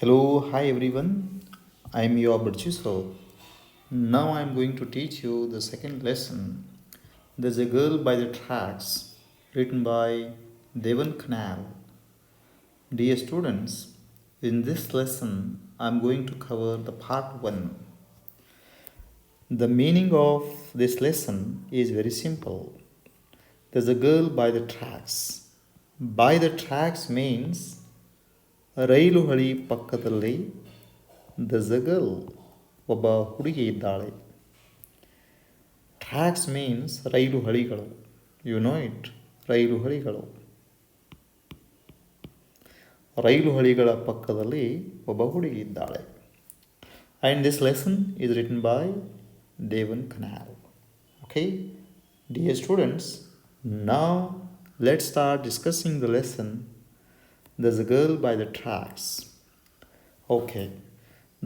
Hello, hi everyone. I am your Badachi. Now I am going to teach you the second lesson. There's a Girl by the Tracks, written by Devan Canal. Dear students, in this lesson I am going to cover the part 1. The meaning of this lesson is very simple. There's a girl by the tracks. By the tracks means ರೈಲು ಹಳಿ ಪಕ್ಕದಲ್ಲಿ there's a girl, ಒಬ್ಬ ಹುಡುಗಿ ಇದ್ದಾಳೆ. Tracks means ರೈಲು ಹಳಿಗಳು. You know it, ರೈಲು ಹಳಿಗಳು. ರೈಲು ಹಳಿಗಳ ಪಕ್ಕದಲ್ಲಿ ಒಬ್ಬ ಹುಡುಗಿ ಇದ್ದಾಳೆ. And this lesson is written by Devan Kanal. Okay, dear students, now let's start discussing the lesson. There's a girl by the tracks. Okay,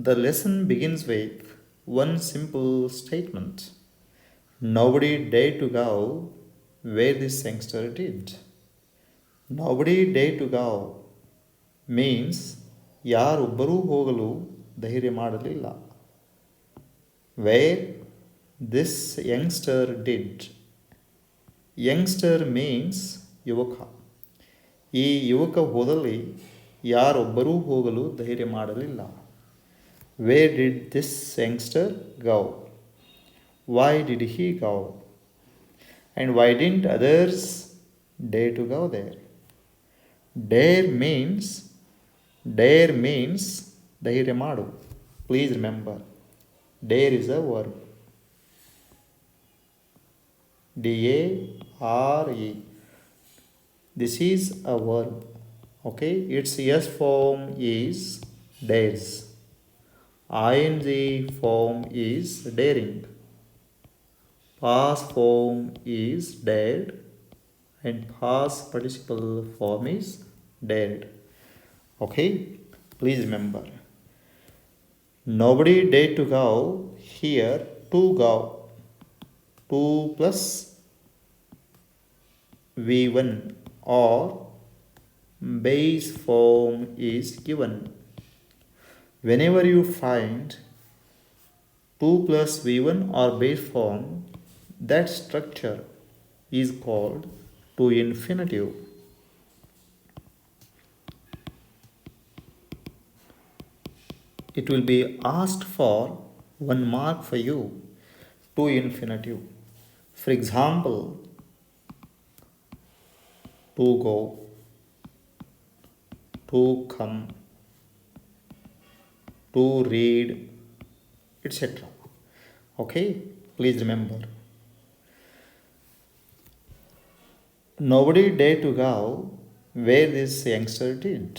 the lesson begins with one simple statement. Nobody dared to go where this youngster did. Nobody dared to go means ಯಾರೊಬ್ಬರೂ ಹೋಗಲು ಧೈರ್ಯ ಮಾಡಲಿಲ್ಲ. Where this youngster did. Youngster means ಯುವಕ. ಈ ಯುವಕ ಹೋದಲ್ಲಿ ಯಾರೊಬ್ಬರೂ ಹೋಗಲು ಧೈರ್ಯ ಮಾಡಲಿಲ್ಲ. Where did this youngster go? Why did he go? And why didn't others dare to go there? Dare means ಧೈರ್ಯ ಮಾಡು. Please remember, dare is a verb. D-A-R-E. This is a verb. Okay, its yes form is dares. Ing form is daring. Past form is dared. And past participle form is dared. Okay, please remember. Nobody dared to go. Here, to go. 2 plus V1 or base form is given. Whenever you find 2 plus V1 or base form, that structure is called to infinitive. It will be asked for 1 mark for you. To infinitive. For example, to go, to come, to read, etc. Okay, please remember. Nobody dared to go where this youngster did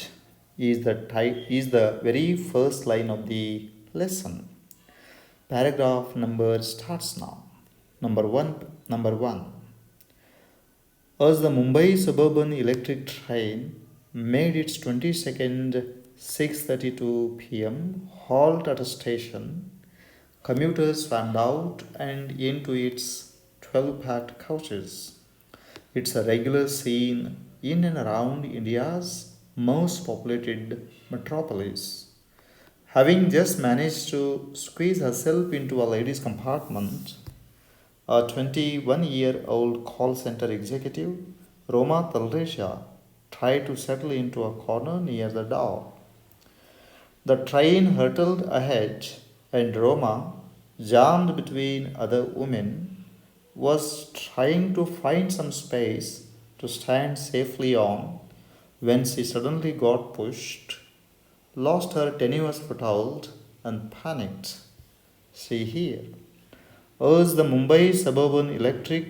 is the very first line of the lesson. Paragraph number starts now. Number one. As the Mumbai suburban electric train made its 22nd 6:32 p.m. halt at a station, commuters swarmed out and into its 12-packed coaches. It's a regular scene in and around India's most populated metropolis. Having just managed to squeeze herself into a ladies' compartment, a 21-year-old call center executive, Roma Talreja, tried to settle into a corner near the door. The train hurtled ahead, and Roma, jammed between other women, was trying to find some space to stand safely on when she suddenly got pushed, lost her tenuous foothold, and panicked. See here. As the Mumbai suburban electric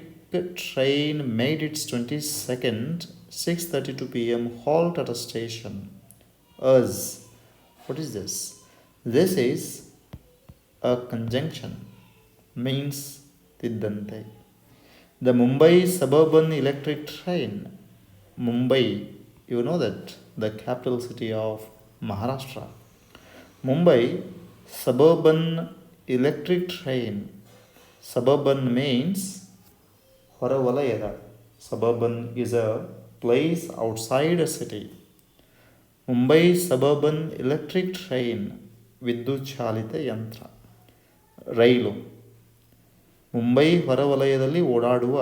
train made its 22nd 6:32 p.m. halt at a station. As, what is this? This is a conjunction, means tiddante. The Mumbai suburban electric train. Mumbai, you know that, the capital city of Maharashtra. Mumbai suburban electric train. Suburban means ಹೊರವಲಯದ. Suburban is a place outside a city. Mumbai suburban electric train ವಿದ್ಯುತ್ ಚಾಲಿತ ಯಂತ್ರ. ರೈಲು ಮುಂಬೈ ಹೊರವಲಯದಲ್ಲಿ ಓಡಾಡುವ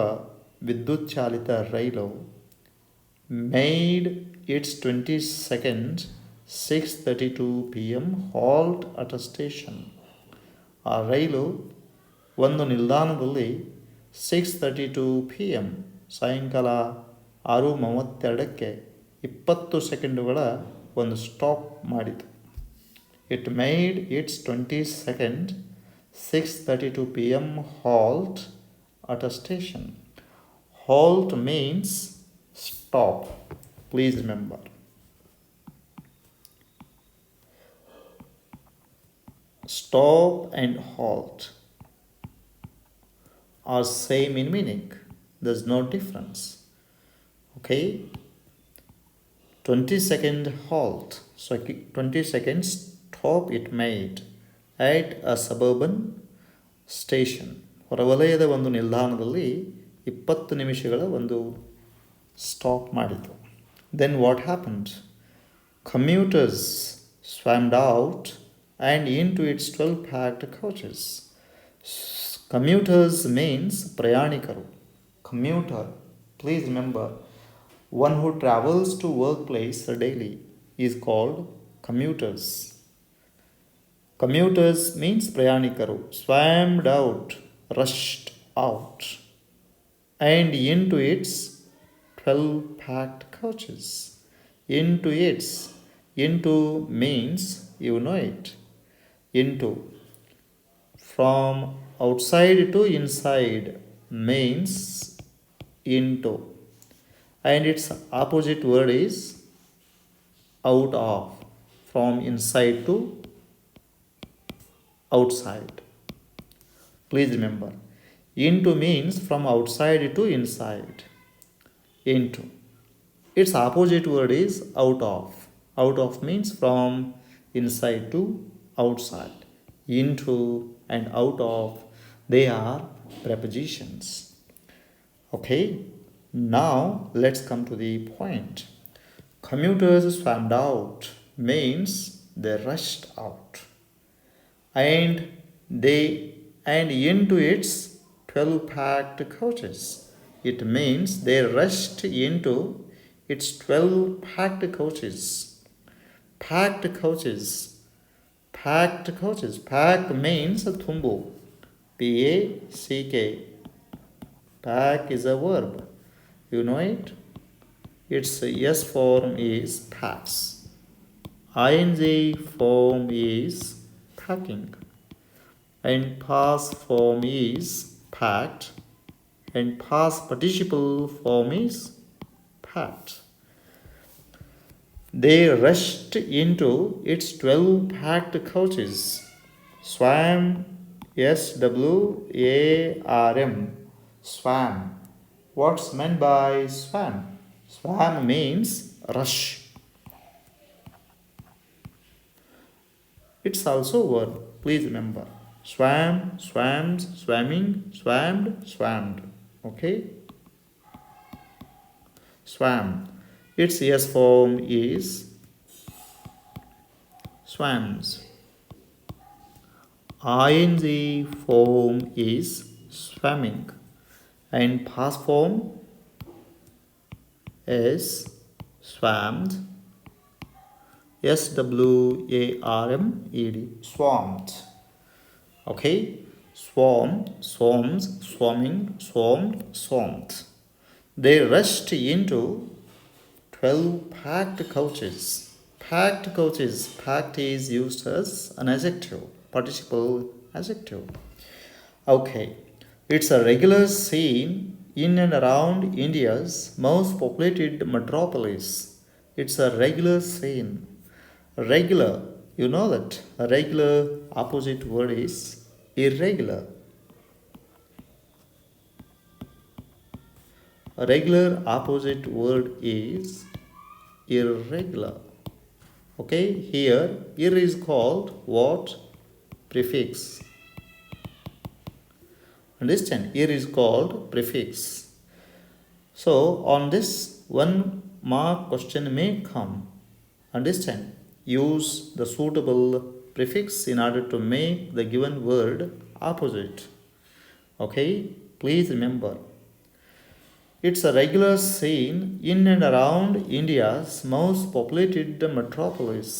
ವಿದ್ಯುತ್ ಚಾಲಿತ ರೈಲು made it's 22nd 6:32 p.m. halt at a station. ಆ ರೈಲು ಒಂದು ನಿಲ್ದಾಣದಲ್ಲಿ 6:32 p.m. ಸಾಯಂಕಾಲ 6:32ಕ್ಕೆ 20 ಸೆಕೆಂಡುಗಳ ಒಂದು ಸ್ಟಾಪ್ ಮಾಡಿತು. It made it's 22nd 6:32 p.m. halt at a station. Halt means stop. Please remember. Stop and halt are same in meaning. There's no difference. Okay? 20-second halt. So 20 seconds stop it made at a suburban station. ಹೊರವಲಯದ ಒಂದು ನಿಲ್ದಾಣದಲ್ಲಿ 20 ನಿಮಿಷಗಳ ಒಂದು stop ಮಾಡಿತು. Then what happened? Commuters swarmed out and into its 12 packed coaches. Commuters means ಪ್ರಯಾಣಿಕರು. Commuter, please remember, one who travels to workplace daily is called commuters. Commuters means ಪ್ರಯಾಣಿಕರು. Swarmed out, rushed out, and into its 12 packed coaches. Into means, you know it. Into. From outside to inside means into. And its opposite word is out of. From inside to outside. Please remember. Into means from outside to inside. Into. Its opposite word is out of. Out of means from inside to outside. Into and out of, they are prepositions. Okay, now let's come to the point. Commuters swarmed out means they rushed out, and into its 12 packed coaches. It means they rushed into its 12 packed coaches. Packed coaches. Packed coaches. Pack means thumbu. P-A-C-K. Pack is a verb. You know it? Its S form is packs. ING form is packing. And past form is packed. And past participle form is packed. They rushed into its 12 packed coaches. Swam, S-W-A-R-M, swam. What's meant by swam? Swam means rush. It's also a verb. Please remember. Swam, swams, swamming, swammed, swammed. Okay? Swam. Its S form is swams. ING form is swimming. And past form is swammed. S-W-A-R-M-E-D. Swarmed. Okay? Swarm, swarms, swarming, swarmed, swarmed. They rushed into 12 packed coaches. Packed coaches. Packed is used as an adjective, participle adjective. Okay. It's a regular scene in and around India's most populated metropolis. It's a regular scene. Regular, you know that. A regular opposite word is irregular. A regular opposite word is irregular. Okay, here ir is called what? Prefix. Understand? Ir is called prefix. So on this 1 mark question may come. Understand? Use the suitable prefix in order to make the given word opposite. Okay? Please remember. It's a regular scene in and around India's most populated metropolis.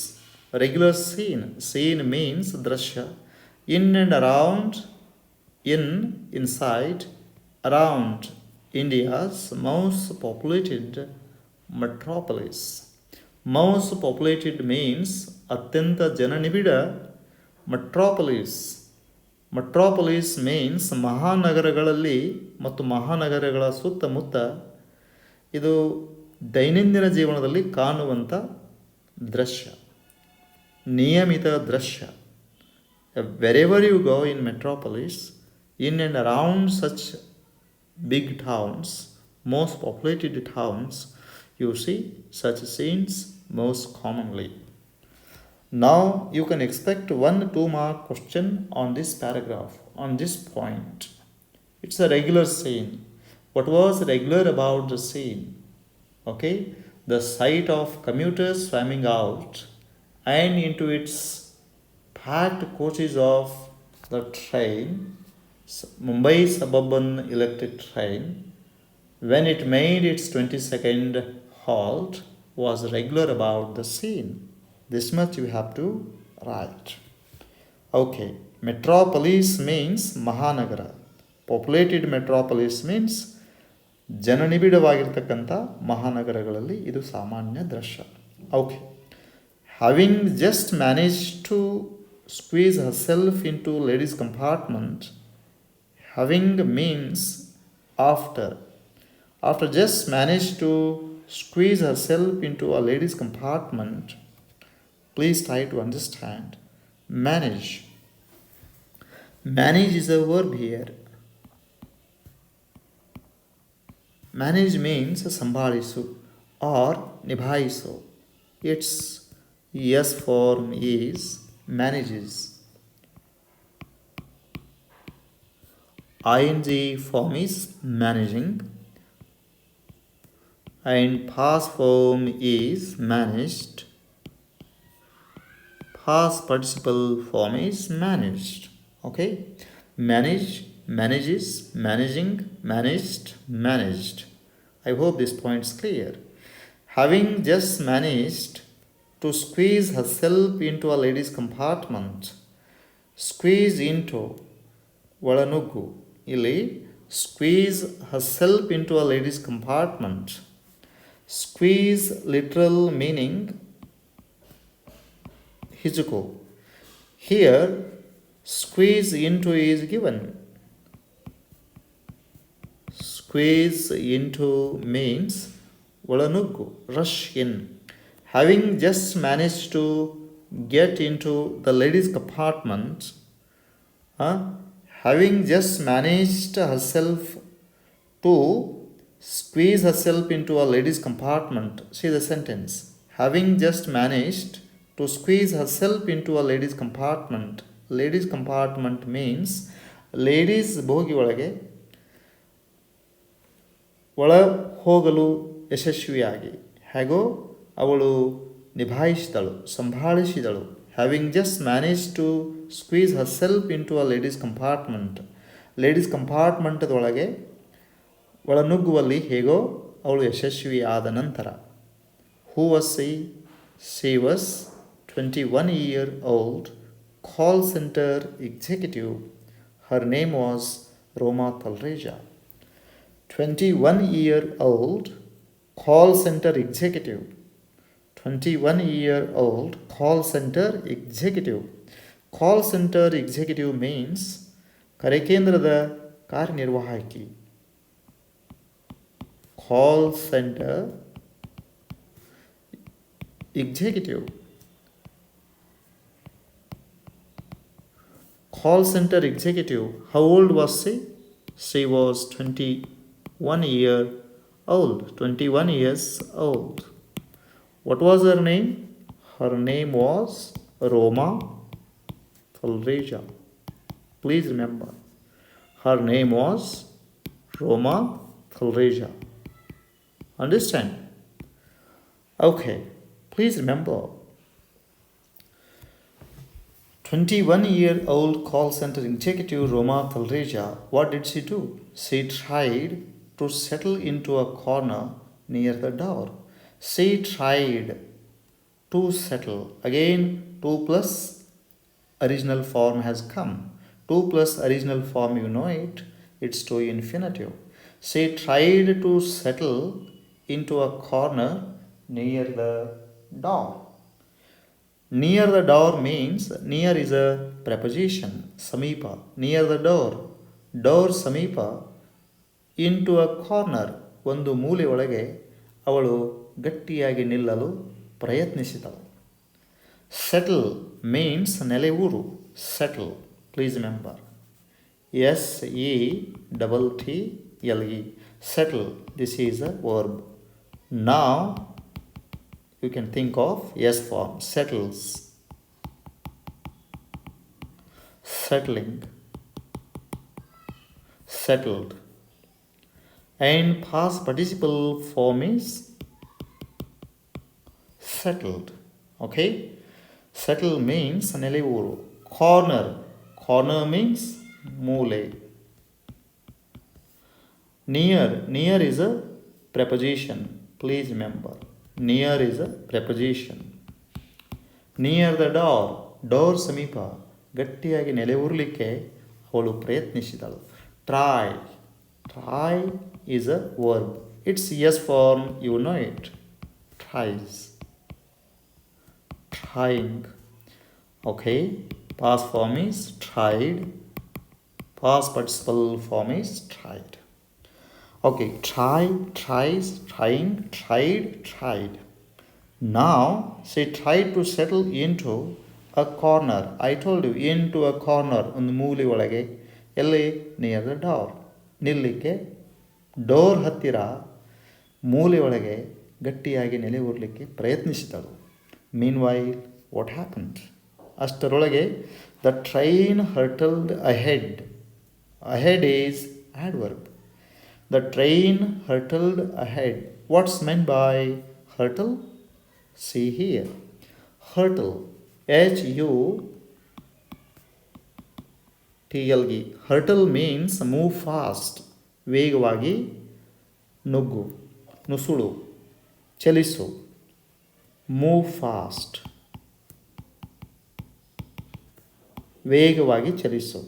A regular scene. Scene means drashya. In and around, inside, around India's most populated metropolis. Most populated means ಅತ್ಯಂತ ಜನನಿಬಿಡ metropolis. ಮೆಟ್ರೋಪೊಲಿಸ್ means ಮಹಾನಗರಗಳಲ್ಲಿ ಮತ್ತು ಮಹಾನಗರಗಳ ಸುತ್ತಮುತ್ತ ಇದು ದೈನಂದಿನ ಜೀವನದಲ್ಲಿ ಕಾಣುವಂಥ ದೃಶ್ಯ, ನಿಯಮಿತ ದೃಶ್ಯ. Wherever you go in metropolis, in and around such big towns, most populated towns, you see such scenes most commonly. Now you can expect 1-2 mark question on this paragraph, on this point. It's a regular scene. What was regular about the scene? Okay, the sight of commuters swarming out and into its packed coaches of the train, Mumbai Suburban Electric Train, when it made its 22nd halt, was regular about the scene. This much you have to write. Okay, metropolis means Mahanagara. Populated metropolis means ಜನನಿಬಿಡವಾಗಿರ್ತಕ್ಕಂಥ ಮಹಾನಗರಗಳಲ್ಲಿ ಇದು ಸಾಮಾನ್ಯ ದೃಶ್ಯ. Okay, having just managed to squeeze herself into ladies compartment. Having means after. After just managed to squeeze herself into a ladies compartment. Please try to understand. Manage. Manage is a verb here. Manage means sambhalisu or nibhaisu. Its yes form is manages. ing form is managing. And past form is managed. Past participle form is managed. Okay, manage, manages, managing, managed, managed. I hope this point is clear. Having just managed to squeeze herself into a ladies compartment. Squeeze into ಒಳನುಗ್ಗು. ಇಲ್ಲಿ squeeze herself into a ladies compartment. Squeeze literal meaning ಹಿಜುಕು. Here squeeze into is given. Squeeze into means ಒಳನುಗ್ಗು, rush in. Having just managed to get into the ladies compartment, having just managed herself to squeeze herself into a ladies compartment. See the sentence. Having just managed to squeeze herself into a ladies compartment. Ladies compartment means ladies bogie ಒಳಗೆ ಒಳ ಹೋಗಲು ಯಶಸ್ವಿಯಾಗಿ ಹೇಗೋ ಅವಳು ನಿಭಾಯಿಸಿದಳು, ಸಂಭಾಳಿಸಿದಳು. Having just managed to squeeze herself into a ladies compartment. Ladies ಕಂಪಾರ್ಟ್ಮೆಂಟದೊಳಗೆ ಒಳನುಗ್ಗುವಲ್ಲಿ ಹೇಗೋ ಅವಳು ಯಶಸ್ವಿಯಾದ ನಂತರ. Who was she? She was 21-year-old call center executive. Her name was Roma Talreja. 21-year-old call center executive. 21-year-old call center executive. Call center executive means ಕರೆಕೇಂದ್ರದ ಕಾರ್ಯನಿರ್ವಾಹಕಿ. Call center executive. Call center executive. How old was she? She was 21 years old. What was her name? Her name was Roma Talreja. Please remember. Her name was Roma Talreja. Understand? Okay. Please remember, 21-year-old call center executive Roma Talreja, what did she do? She tried to settle into a corner near the door. She tried to settle. Again, 2 plus original form has come. 2 plus original form, you know it. It's to infinitive. She tried to settle into a corner near the door. Near the door means near is a preposition. Samipa. Near the door. Door Samipa. Into a corner. ಒಂದು ಮೂಲೆಯೊಳಗೆ ಅವಳು ಗಟ್ಟಿಯಾಗಿ ನಿಲ್ಲಲು ಪ್ರಯತ್ನಿಸಿದಳು. Settle means ನೆಲೆಯೂರು. Settle. Please remember. SETTLE. Settle. This is a verb. Now you can think of S form. Settles. Settling. Settled. And past participle form is settled. Okay? Settle means ನೆಲೆಯೂರು. Corner. Corner means ಮೂಲೆ. Near. Near is a preposition. Please remember. Near is a preposition. Near the door. Door ಸಮೀಪ ಗಟ್ಟಿಯಾಗಿ ನೆಲೆಯೂರಲಿಕ್ಕೆ ಅವಳು ಪ್ರಯತ್ನಿಸಿದಳು. Try. Try is a verb. It's yes form, you know it. Tries. Trying. Okay. Past form is tried. Past participle form is tried. Okay. Try, tries, trying, tried, tried. Now she tried to settle into a corner. I told you, into a corner. ಒಂದು ಮೂಲೆ ಒಳಗೆ. ಎಲ್ಲಿ? Near the door. ನಿಲ್ಲಕ್ಕೆ door ಹತ್ತಿರ ಮೂಲೆಯೊಳಗೆ ಗಟ್ಟಿಯಾಗಿ ನೆಲೆ ಊರಲಿಕ್ಕೆ ಪ್ರಯತ್ನಿಸಿದಳು. Meanwhile what happened? ಅಷ್ಟರೊಳಗೆ the train hurtled ahead. Ahead is adverb. The train hurtled ahead. What's meant by hurtle? See here. Hurtle. HUTLE. Hurtle means move fast. ವೇಗವಾಗಿ ನುಗ್ಗು, ನುಸುಳು, ಚಲಿಸು. Move fast. ವೇಗವಾಗಿ ಚಲಿಸು.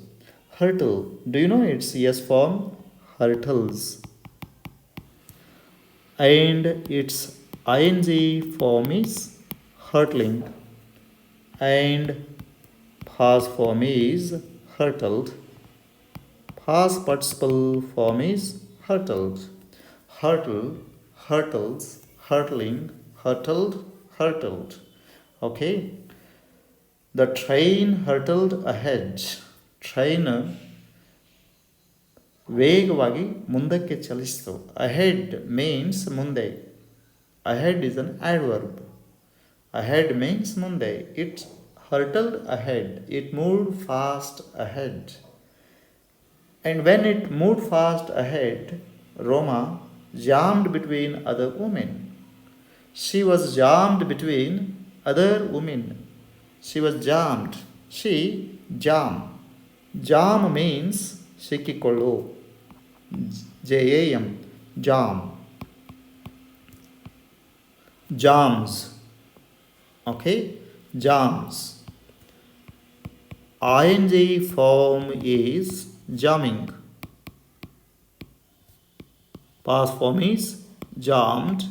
Hurtle. Do you know its yes form? Hurtles. And its ing form is hurtling. And past form is hurtled. Past participle form is hurtled. Hurtle, hurtles, hurtling, hurtled, hurtled. Okay. The train hurtled ahead. Train ವೇಗವಾಗಿ ಮುಂದಕ್ಕೆ ಚಲಿಸಿತು. Ahead means ಮುಂದೆ. Ahead is an adverb. Ahead means ಮುಂದೆ. It hurtled ahead. It moved fast ahead. And when it moved fast ahead, Roma jammed between other women. She was jammed between other women. She was jammed. She jam. Jam means ಸಿಕ್ಕಿಕೊಳ್ಳು. JAM. Jam. Jams. Okay. Jams. ING form is jamming. Past form is jammed.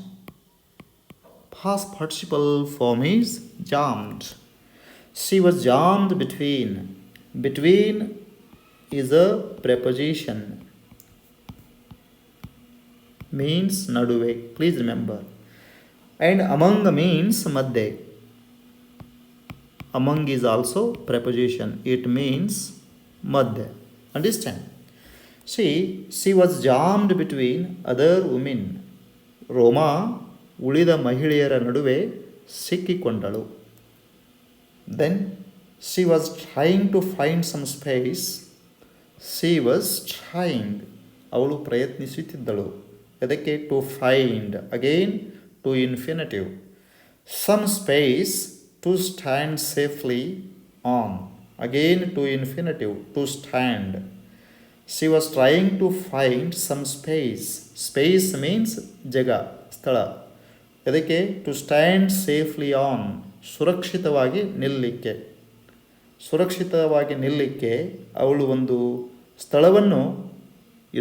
Past participle form is jammed. She was jammed between. Between is a preposition. Means ನಡುವೆ. Please remember. And among means ಮಧ್ಯೆ. Among is also preposition. It means ಮಧ್ಯೆ. Understand? See, she was jammed between other women. ರೋಮಾ ಉಳಿದ ಮಹಿಳೆಯರ ನಡುವೆ ಸಿಕ್ಕಿಕೊಂಡಳು. Then she was trying to find some space. She was trying. ಅವಳು ಪ್ರಯತ್ನಿಸುತ್ತಿದ್ದಳು. ಅದಕ್ಕೆ to find. Again to infinitive. some space to stand safely on. Again to infinitive, to stand. She was trying to find some space. Space means jaga, sthala. ಅದಕ್ಕೆ to stand safely on, ಸುರಕ್ಷಿತವಾಗಿ ನಿಲ್ಲಲಿಕ್ಕೆ. ಸುರಕ್ಷಿತವಾಗಿ ನಿಲ್ಲಲಿಕ್ಕೆ ಅವಳು ಒಂದು ಸ್ಥಳವನ್ನು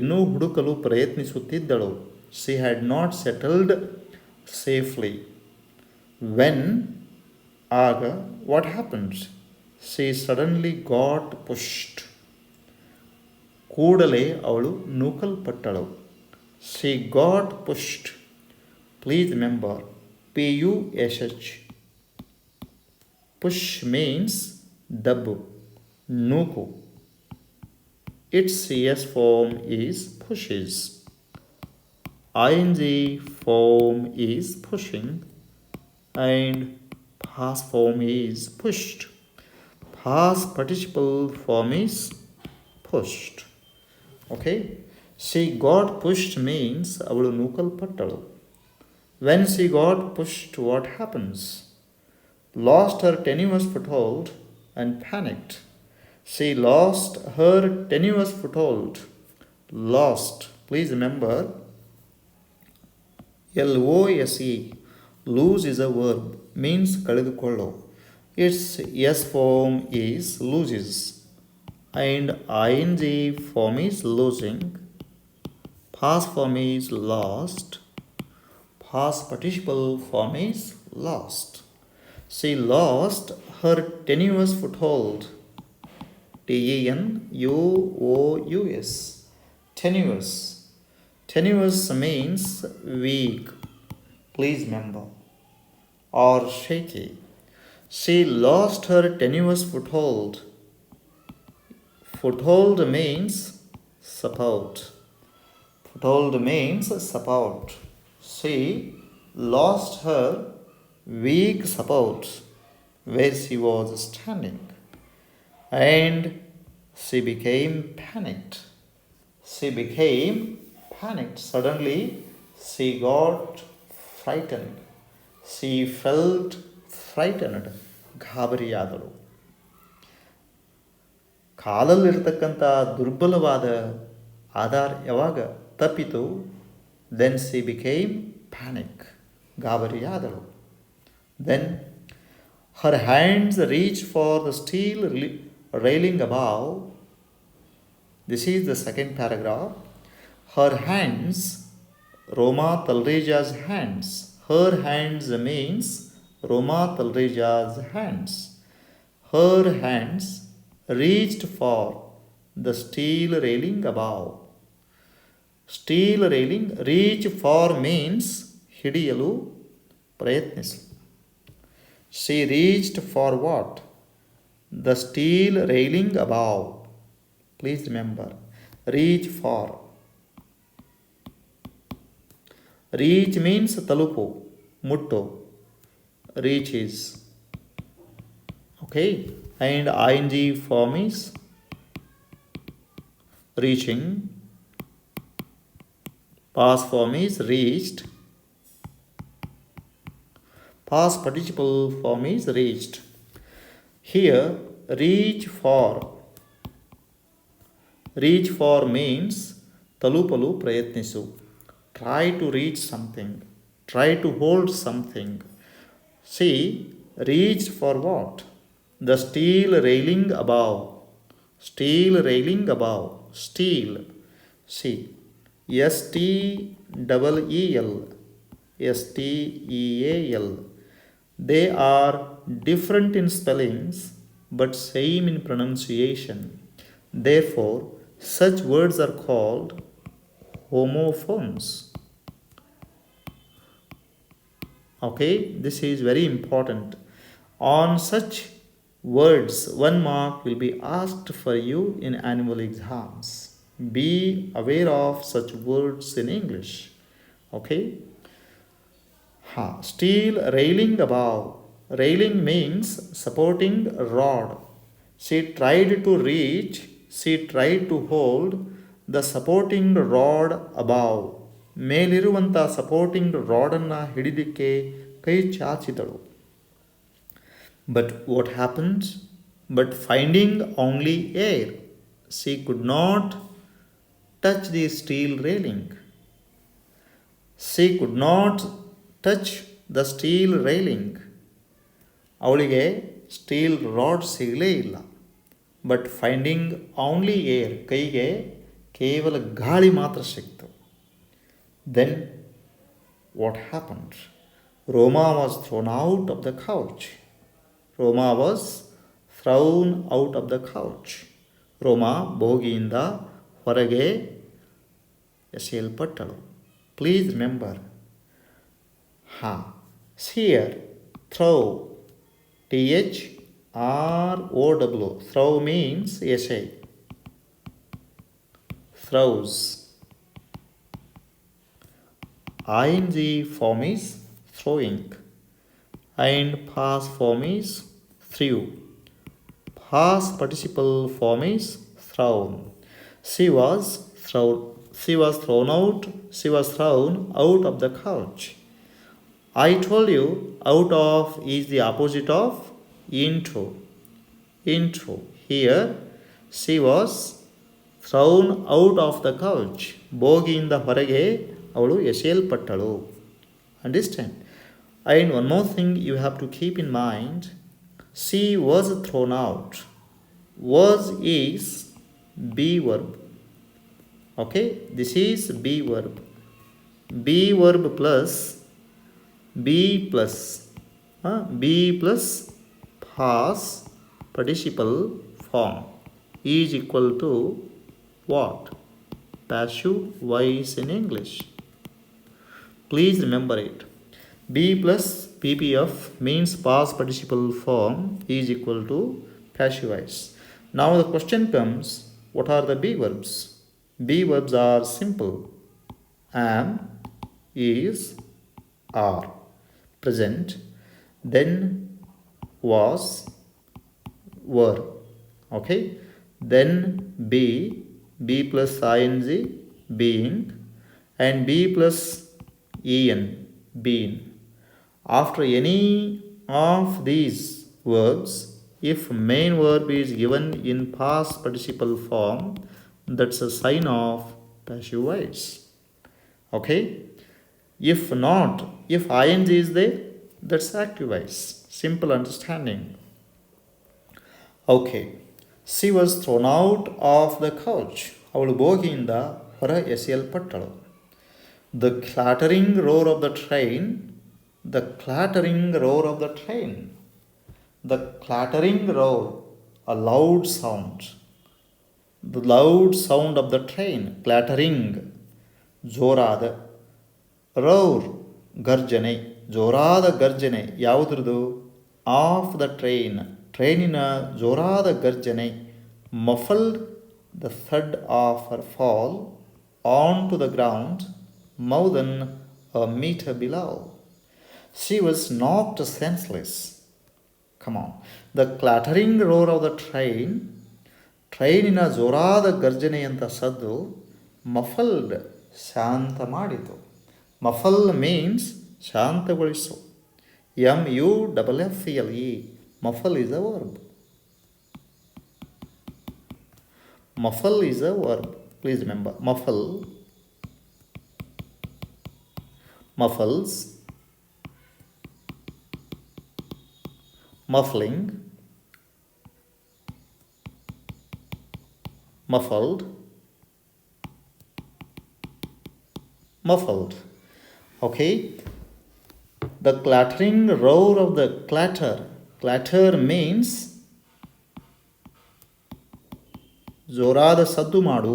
ಇನ್ನೂ ಹುಡುಕಲು ಪ್ರಯತ್ನಿಸುತ್ತಿದ್ದಳು. She had not settled safely. When, ಆಗ, what happens, she suddenly got pushed, ಕೂಡಲೇ ಅವಳು ನೂಕಲ್ಪಟ್ಟಳು. She got pushed. Please remember, P-U-S-H. Push means dabbu, nuku. Its CS form is pushes. ING form is pushing and past form is pushed. Past participle form is pushed. Okay? She got pushed means avalu nukalpattalu. When she got pushed, what happens? Lost her tenuous foothold and panicked. She lost her tenuous foothold. Lost. Please remember, L-O-S-E. Lose is a verb. Means kaledukollo. Its S form is loses. And ING form is losing. Past form is lost. Past participle form is lost. She lost her tenuous foothold. T-E-N-U-O-U-S. Tenuous. Tenuous means weak. Please remember. Or shaky. She lost her tenuous foothold. Foothold means support. Foothold means support. She lost her weak support where she was standing, and she became panicked. She became panicked. Suddenly, she got frightened. She felt frightened. ಗಾಬರಿಯಾದಳು. ಕಾಲಲ್ಲಿರ್ತಕ್ಕಂಥ ದುರ್ಬಲವಾದ ಆಧಾರ ಯಾವಾಗ ತಪ್ಪಿತು, then she became panic. ಗಾಬರಿಯಾದಳು. Then her hands reached for the steel railing above. This is the second paragraph. Her hands, Roma Talreja's hands. Her hands means Roma Talreja's hands. Her hands reached for the steel railing above. Steel railing, reach for means ಹಿಡಿಯಲು ಪ್ರಯತ್ನಿಸು. She reached for what? The steel railing above. Please remember, reach for. Reach means talupu, mutto. Reach is. Okay? And ING form is reaching. Past form is reached. Past participle form is reached. Here, reach for. Reach for means talupalu prayatnisu. Try to reach something. Try to hold something. See, reached for what? The steel railing above. Steel railing above. Steel. See. S-T-E-E-L. S-T-E-A-L. They are different in spellings but same in pronunciation. Therefore, such words are called homophones. Okay, this is very important. On such words, 1 mark will be asked for you in annual exams. Be aware of such words in English. Okay? Steel railing above. Railing means supporting rod. She tried to reach, she tried to hold the supporting rod above. ಮೇಲಿರುವಂಥ supporting ರಾಡನ್ನು ಹಿಡಿಲಿಕ್ಕೆ ಕೈ ಚಾಚಿದಳು. But what happened? But finding only air, she could not touch the steel railing. She could not touch the steel railing. ಅವಳಿಗೆ steel rod ಸಿಗಲೇ ಇಲ್ಲ. But finding only air, ಕೈಗೆ ಕೇವಲ ಗಾಳಿ ಮಾತ್ರ ಸಿಕ್ತು. Then what happened? Roma was thrown out of the coach. Roma was thrown out of the coach. Roma ಬೋಗಿಯಿಂದ ಹೊರಗೆ ಎಸೆಯಲ್ಪಟ್ಟಳು. Please remember, here throw, THROW, throw means essay, throws. ING form is throwing, and past form is threw. Past participle form is thrown. She was thrown out of the couch. I told you, out of is the opposite of into. Here she was thrown out of the couch. ಬೋಗಿಯಿಂದ ಹೊರಗೆ ಅವಳು ಎಸೆಯಲ್ಪಟ್ಟಳು. Understand? And one more thing you have to keep in mind, she was thrown out. Was is be verb. Okay, this is be verb. Be verb plus past participle form is equal to what? Passive voice in English. Please remember it. B plus PPF means past participle form is equal to passive voice. Now the question comes, what are the B verbs? B verbs are simple. Am, is, are. Present, then was, were. Okay, then be plus ing, being, and be plus en, been. After any of these verbs, if main verb is given in past participle form, that's a sign of passive voice. Okay, if not, if ing is there, that's active voice. Simple understanding. Okay, she was thrown out of the couch. ಅವಳು ಬೋಗಿಯಿಂದ ಹೊರ ಎಸೆಯಲ್ಪಟ್ಟಳು. The clattering roar of the train, the clattering roar of the train, the clattering roar, a loud sound, the loud sound of the train, clattering, ಜೋರಾದ, roar, ಗರ್ಜನೆ, ಜೋರಾದ ಗರ್ಜನೆ. ಯಾವುದ್ರದ್ದು? Of the train, ಟ್ರೈನಿನ ಜೋರಾದ ಗರ್ಜನೆ. Muffled, the thud of her fall on to the ground, more than a meter below. She was knocked senseless. Come on. The clattering roar of the train, ಟ್ರೈನಿನ ಜೋರಾದ ಗರ್ಜನೆಯಂಥ ಸದ್ದು, ಮಫಲ್ಡ್, ಶಾಂತ ಮಾಡಿತು. ಮಫಲ್ means ಶಾಂತಗೊಳಿಸು. MUFFLE, muffle is a verb. Muffle is a verb. Please remember, muffle, muffles, muffling, muffled, muffled. Okay, the clattering roar of the clatter. Clatter means ಜೋರಾದ ಸದ್ದು ಮಾಡು.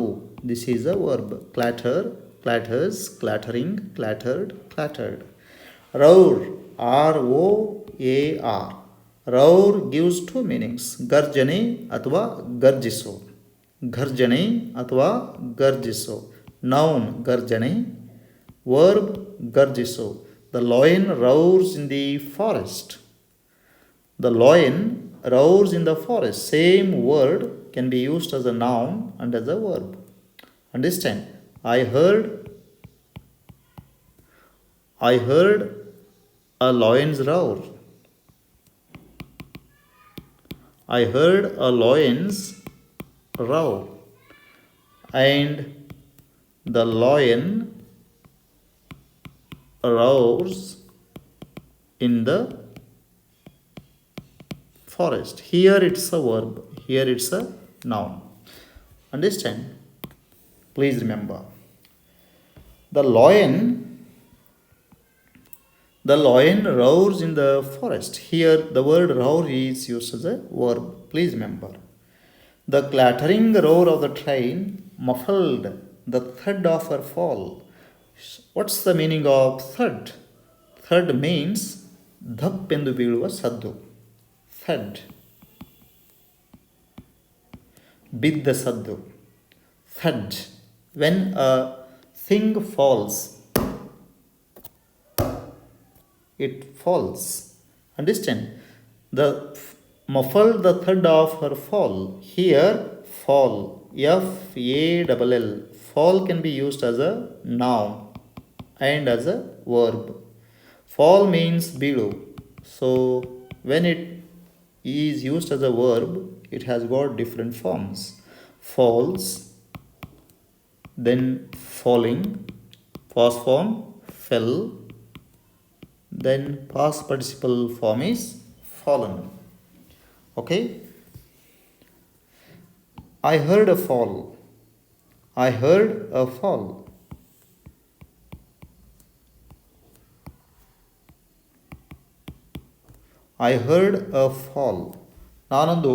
This is a verb. Clatter, clatters, clattering, clattered, clattered. Roar, ROAR. Roar gives two meanings. ಗರ್ಜನೆ ಅಥವಾ ಗರ್ಜಿಸು. ಗರ್ಜನೆ ಅಥವಾ ಗರ್ಜಿಸು. Noun, ಗರ್ಜನೆ. Verb, ಗರ್ಜಿಸು. The lion roars in the forest. The lion roars in the forest. Same word can be used as a noun and as a verb. Understand? I heard a lion's roar. I heard a lion's roar. And the lion roars in the forest. Here it's a verb. Here it's a noun. Understand? Please remember. The lion roars in the forest. Here the word roar is used as a verb. Please remember. The clattering roar of the train muffled the thud of her fall. What's the meaning of thud? Thud means dhap ಎಂದು ಬೀಳುವ ಸದ್ದು. Thud. ಬಿದ್ದ ಸದ್ದು. Thud. When a thing falls, it falls. Understand? The muffled the thud of her fall. Here, fall. F-A-L-L. Fall can be used as a noun and as a verb. Fall means below. So, when it is used as a verb, it has got different forms. Falls, then falling, past form, fell, then past participle form is fallen. Okay? I heard a fall. I heard a fall. I heard a fall. ನಾನೊಂದು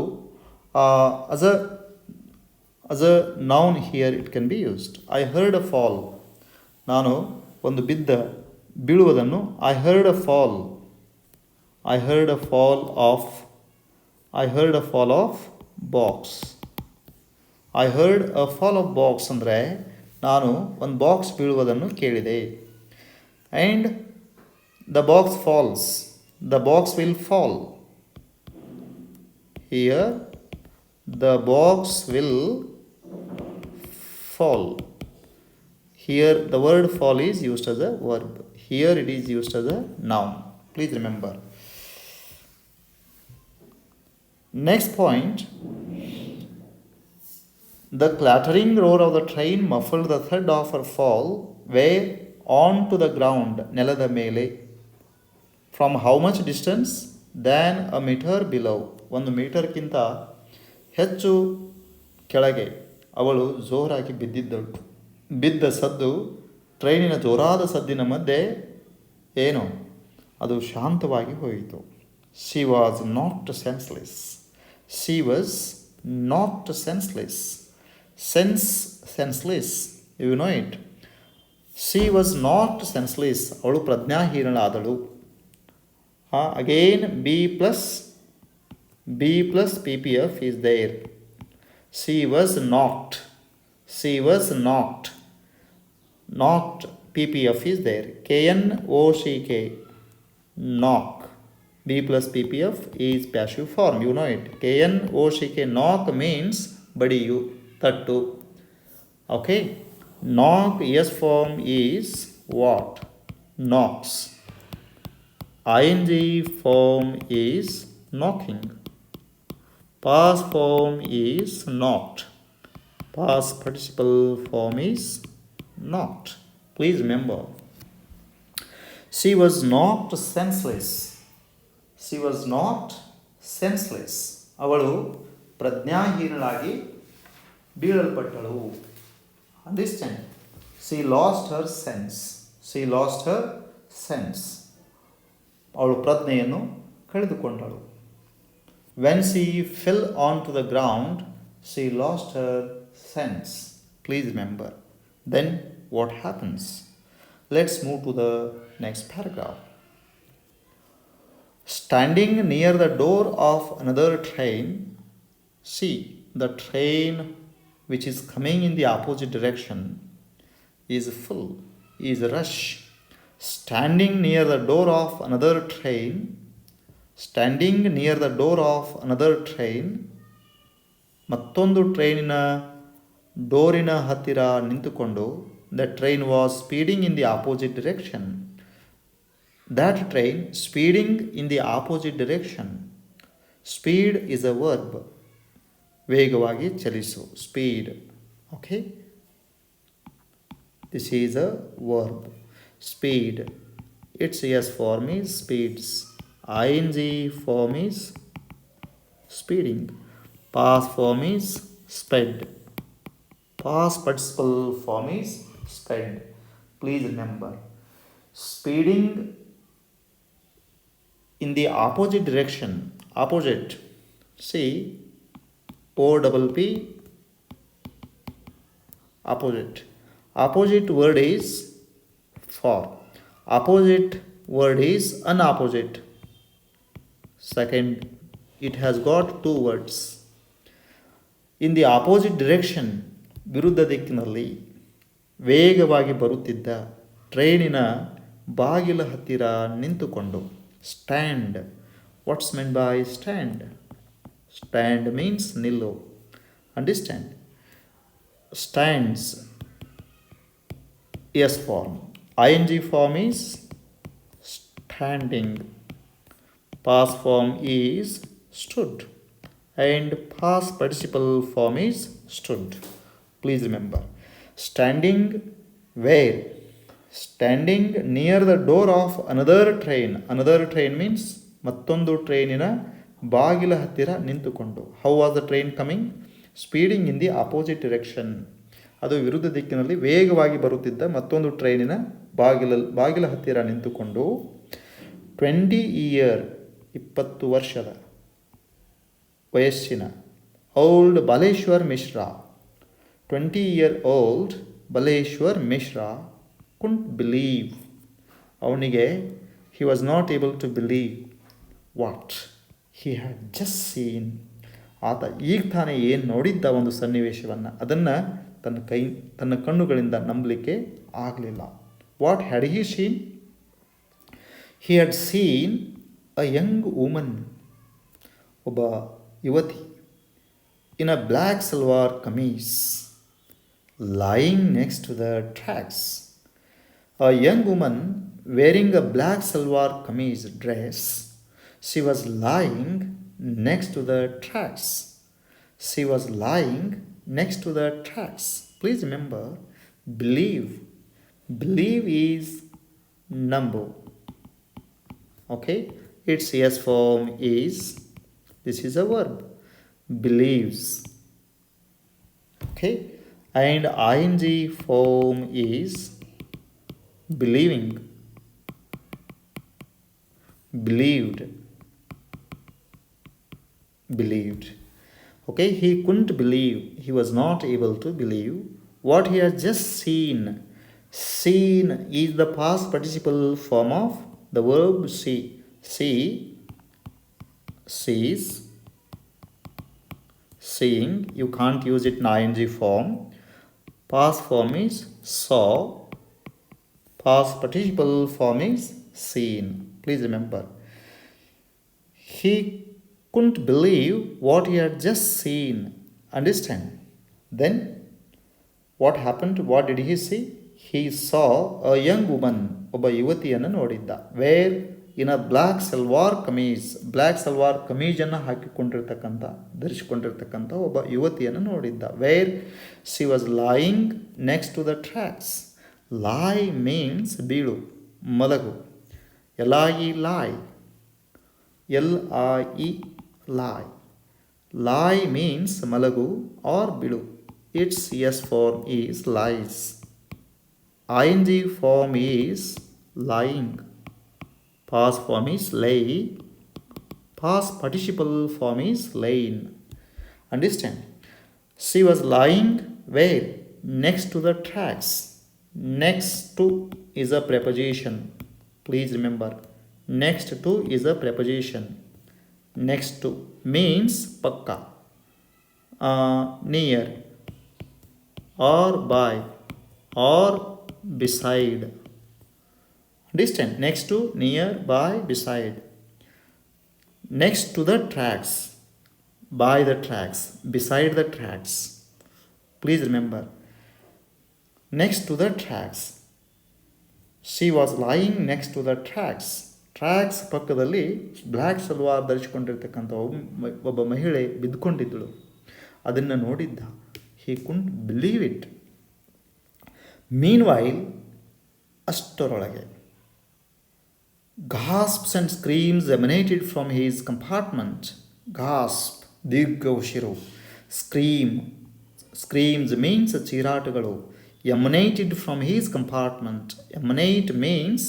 as a noun here it can be used. I heard a fall. ನಾನು ಒಂದು ಬೀಳುವುದನ್ನು I heard a fall. I heard a fall of box. I heard a fall of box ಅಂದರೆ ನಾನು ಒಂದು box ಬೀಳುವುದನ್ನು ಕೇಳಿದೆ. And the box falls. The box will fall. Here the box will fall. Here the word fall is used as a verb. Here it is used as a noun. Please remember. Next point. The clattering roar of the train muffled the thud of her fall where onto the ground, ನೆಲದ ಮೇಲೆ. From how much distance? Than a meter below. 1 ಮೀಟರ್ಗಿಂತ ಹೆಚ್ಚು ಕೆಳಗೆ ಅವಳು ಜೋರಾಗಿ ಬಿದ್ದಿದ್ದಳು. ಬಿದ್ದ ಸದ್ದು ಟ್ರೈನಿನ ಜೋರಾದ ಸದ್ದಿನ ಮಧ್ಯೆ ಏನು ಅದು ಶಾಂತವಾಗಿ ಹೋಯಿತು. She was not senseless. She was not senseless. Senseless. You know it. She was not senseless. ಅವಳು ಪ್ರಜ್ಞಾಹೀನಳಾದಳು. Again B plus PPF is there. She was not. Not PPF is there. KNOCK. Knock. B plus PPF is passive form. You know it. KNOCK. Knock means badiyu, tattu. Okay. Knock yes form is what? Knocks. ING form is knocking. Past form is knocked. Past participle form is knocked. Please remember. She was knocked senseless. She was not senseless. ಅವಳು ಪ್ರಜ್ಞಾಹೀನಳಾಗಿ ಬೀಳಲ್ಪಟ್ಟಳು. Understand? She lost her sense. ಅವಳು ಪ್ರಜ್ಞೆಯನ್ನು ಕಳೆದುಕೊಂಡಳು. When she fell onto the ground, she lost her sense. Please remember. Then what happens? Let's move to the next paragraph. Standing near the door of another train, see, the train which is coming in the opposite direction is full, is rush. Standing near the door of another train, ಮತ್ತೊಂದು ಟ್ರೈನಿನ ಡೋರಿನ ಹತ್ತಿರ ನಿಂತುಕೊಂಡು, the train was speeding in the opposite direction. That train speeding in the opposite direction. Speed is a verb. ವೇಗವಾಗಿ ಚಲಿಸು. Speed. Okay? This is a verb. Speed. Its yes form is speeds. Ing form is speeding. Past form is sped. Past participle form is sped. Please remember. Speeding in the opposite direction. Opposite. See, OPP. Opposite. Opposite word is for. Opposite word is unopposite. Second, it has got two words. In the opposite direction, ವಿರುದ್ಧ ದಿಕ್ಕಿನಲ್ಲಿ ವೇಗವಾಗಿ ಬರುತ್ತಿದ್ದ ಟ್ರೈನಿನ ಬಾಗಿಲ ಹತ್ತಿರ ನಿಂತುಕೊಂಡು. Stand. What's meant by stand? Stand means ನಿಲ್ಲು. Understand? Stands. Yes form. Ing form is standing. Past form is stood. And past participle form is stood. Please remember. Standing where? Standing near the door of another train. Another train means ಮತ್ತೊಂದು ಟ್ರೈನಿನ ಬಾಗಿಲ ಹತ್ತಿರ ನಿಂತುಕೊಂಡು. How was the train coming? Speeding in the opposite direction. ಅದು ವಿರುದ್ಧ ದಿಕ್ಕಿನಲ್ಲಿ ವೇಗವಾಗಿ ಬರುತ್ತಿದ್ದ ಮತ್ತೊಂದು ಟ್ರೈನಿನ ಬಾಗಿಲ ಹತ್ತಿರ ನಿಂತುಕೊಂಡು. 20 year 20 ವರ್ಷದ ವಯಸ್ಸಿನ old Baleshwar Mishra. 20-year-old Baleswar Mishra couldn't believe. ಅವನಿಗೆ he was not able to believe what he had just seen. ಆತ ಈಗ ತಾನೇ ಏನು ನೋಡಿದ್ದ ಒಂದು ಸನ್ನಿವೇಶವನ್ನು, ಅದನ್ನು ತನ್ನ ಕಣ್ಣುಗಳಿಂದ ನಂಬಲಿಕ್ಕೆ ಆಗಲಿಲ್ಲ. What had he seen? He had seen a young woman, ಒಬ್ಬ ಯುವತಿ, in a black salwar kameez, lying next to the tracks. A young woman wearing a black salwar kameez dress. She was lying next to the tracks. She was lying next to the tracks. Please remember, believe. Believe is number. Okay? Its yes form is, this is a verb, believes. Okay? And ing form is believing, believed, believed. Okay, he couldn't believe, he was not able to believe what he had just seen. Seen is the past participle form of the verb see. See, sees, seeing. You can't use it in ing form. Past form is saw. Past participle form is seen. Please remember. He couldn't believe what he had just seen. Understand? Then what happened? What did he see? He saw a young woman. ಒಬ್ಬ ಯುವತಿಯನ್ನು ನೋಡಿದ್ದ. Where? In a black salwar kameez. Black salwar ಕಮೀಜನ್ನು ಧರಿಸಿಕೊಂಡಿರ್ತಕ್ಕಂಥ ಒಬ್ಬ ಯುವತಿಯನ್ನು ನೋಡಿದ್ದ. Where? She was lying next to the tracks. Lie means ಬೀಳು, ಮಲಗು. L-I-E, lie. L-I-E, lie. Lie means malagu or bidu. Its yes form is lies. Ing form is lying. Past form is lay. Past participle form is lain. Understand? She was lying where? Next to the tracks. Next to is a preposition. Please remember. Next to is a preposition. Next to means pakka, near, or by, or beside. Distant. Next to, near, by, beside. Next to the tracks, by the tracks, beside the tracks. Please remember. Next to the tracks. She was lying next to the tracks. Tracks ಪಕ್ಕದಲ್ಲಿ black salwar ಧರಿಸಿಕೊಂಡಿರ್ತಕ್ಕಂಥ ಒಬ್ಬ ಮಹಿಳೆ ಬಿದ್ದುಕೊಂಡಿದ್ದಳು. ಅದನ್ನು ನೋಡಿದ್ದ. He couldn't believe it. Meanwhile, ಅಷ್ಟರೊಳಗೆ gasps and screams emanated from his compartment. Gasp, ದೀರ್ಘ ಉಸಿರು. Screams means ಚೀರಾಟಗಳು. Emanated from his compartment. Emanate means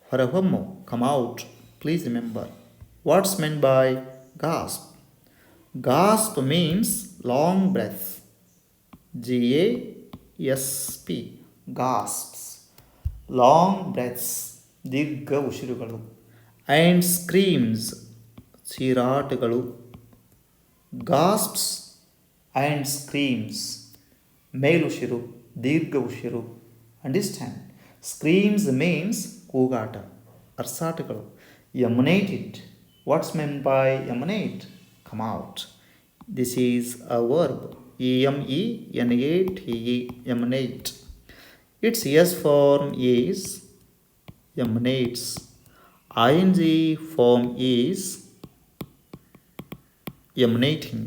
ಹೊರಹೊಮ್ಮು, come out. Please remember. What's meant by gasp? Gasp means long breath. Gasp. Gasps. Long breaths. ದೀರ್ಘ ಉಸಿರುಗಳು. And ಸ್ಕ್ರೀಮ್ಸ್, ಚೀರಾಟಗಳು. ಗಾಸ್ಪ್ಸ್ and ಸ್ಕ್ರೀಮ್ಸ್, ಮೇಲುಸಿರು, ದೀರ್ಘ ಉಸಿರು. Understand? Screams means ಕೂಗಾಟ, ಅರ್ಸಾಟಗಳು. Emanated, what's meant by emanate? Come out. This is a verb. EMENATE, emanate. Its S form is emanates. ING form is emanating.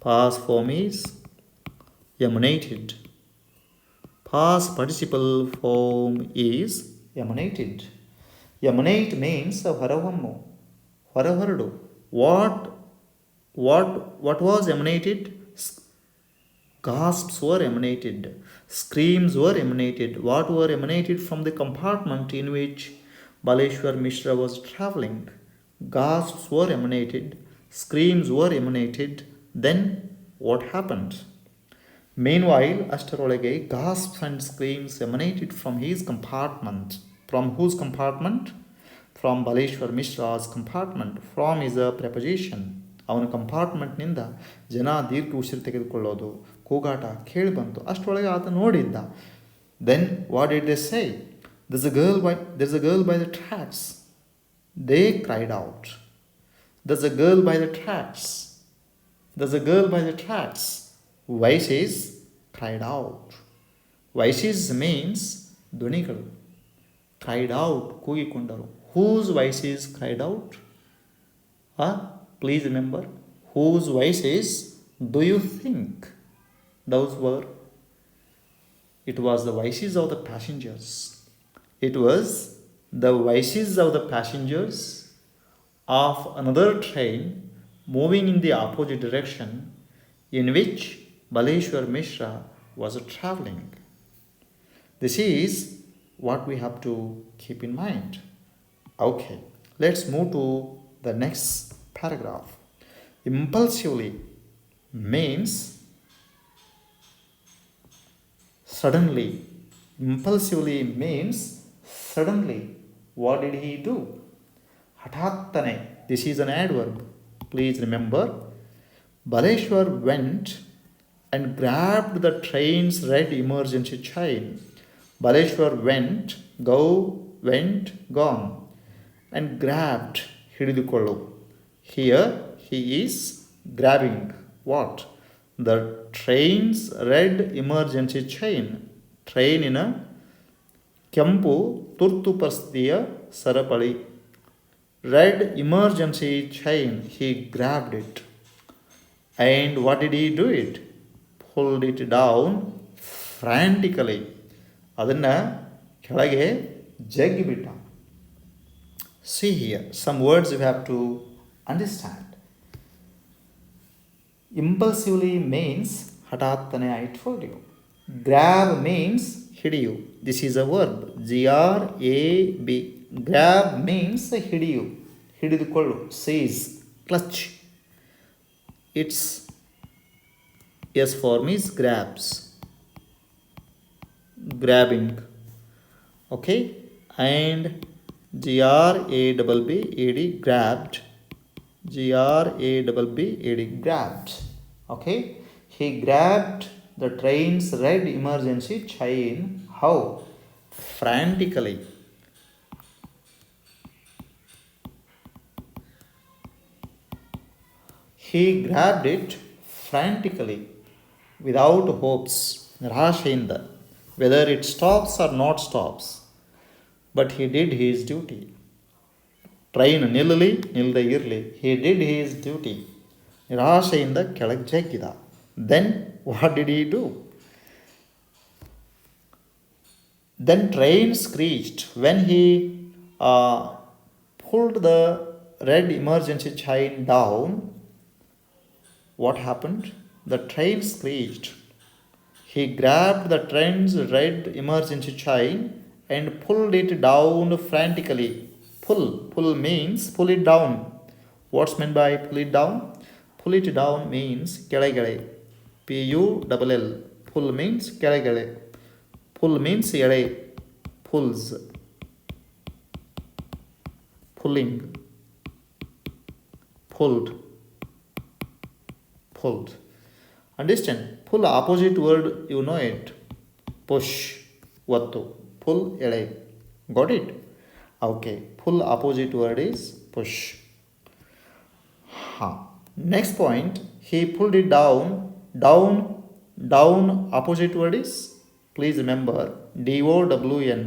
Past form is emanated. Past participle form is emanated. Emanate means ಹೊರಹೊಮ್ಮು, ಹೊರಹೊರಡು. What was emanated? Gasps were emanated. Screams were emanated. What were emanated from the compartment in which Baleswar Mishra was travelling? Gasps were emanated. Screams were emanated. Then what happened? Meanwhile, ಅಷ್ಟರೊಳಗೆ gasps and screams emanated from his compartment. From whose compartment? From Baleswar Mishra's compartment. From is a preposition. ಅವನ ಕಂಪಾರ್ಟ್ಮೆಂಟ್ನಿಂದ ಜನ ದೀರ್ಘ ಉಸಿರು ತೆಗೆದುಕೊಳ್ಳೋದು, ಕೂಗಾಟ ಕೇಳಿ ಬಂತು. ಅಷ್ಟರೊಳಗೆ ಆತ ನೋಡಿದ್ದ. Then what did they say? There's a girl by the tracks. They cried out. There's a girl by the tracks. There's a girl by the tracks. Voices cried out. Voices means ಧ್ವನಿಗಳು. Cried out, ಕೂಗಿಕೊಂಡರು. Whose voices cried out? Please remember, whose voices do you think those were? It was the voices of the passengers. It was the voices of the passengers of another train moving in the opposite direction in which Baleswar Mishra was travelling. This is what we have to keep in mind. Okay, let's move to the next paragraph. Impulsively means suddenly. Impulsively means suddenly. What did he do? ಹಠಾತ್ತನೆ. This is an adverb. Please remember. Baleswar went and grabbed the train's red emergency chain. Baleswar went, gone, and grabbed, ಹಿಡಿದುಕೊಳ್ಳು. Here he is grabbing what? The train's red emergency chain. ಟ್ರೈನಿನ ಕೆಂಪು ತುರ್ತು ಪರಿಸ್ಥಿತಿಯ ಸರಪಳಿ. Red emergency chain. He grabbed it. And what did he do it? Pulled it down frantically. ಅದನ್ನು ಕೆಳಗೆ ಜಗ್ಗಿಬಿಟ್ಟ. See here, some words you have to understand. Impulsively means ಹಠಾತ್ತನೆ, I told you. Grab means ಹಿಡಿಯು. This is a verb. GRAB. Grab means ಹಿಡಿಯು, ಹಿಡಿದುಕೊಳ್ಳು. Seize, clutch. Its S form is grabs. Grabbing. Okay? And GRABBAD, grabbed. GRABBAD, grabbed. Okay? He grabbed the train's red emergency chain. How? Frantically. He grabbed it frantically, without hopes, ನಿರಾಶೆಯಿಂದ. whether it stops or not stops. But he did his duty. Train ನಿಲ್ಲಲಿ ನಿಲ್ಲದೆ ಇರಲಿ, he did his duty. ನಿರಾಶೆಯಿಂದ ಕೆಳಗೆ ಜಗ್ಗಿದ. Then what did he do? Then train screeched when he pulled the red emergency chain down. What happened? The train screeched. He grabbed the train's red emergency chain and pulled it down frantically. Pull means pull it down. What's meant by pull it down? Pull it down means ಕೆಳಗಡೆ. Pull. Pull means ಕೆಳಗಡೆ. Pull means ಎಳೆ. Pulls. Pulling. Pulled. Understand? Pull opposite word, you know it. Push. Vattu. Pull ಎಳೆ. Got it? Okay. Pull opposite word is push. Next point, he pulled it down. Down opposite word is, please remember, DOWN.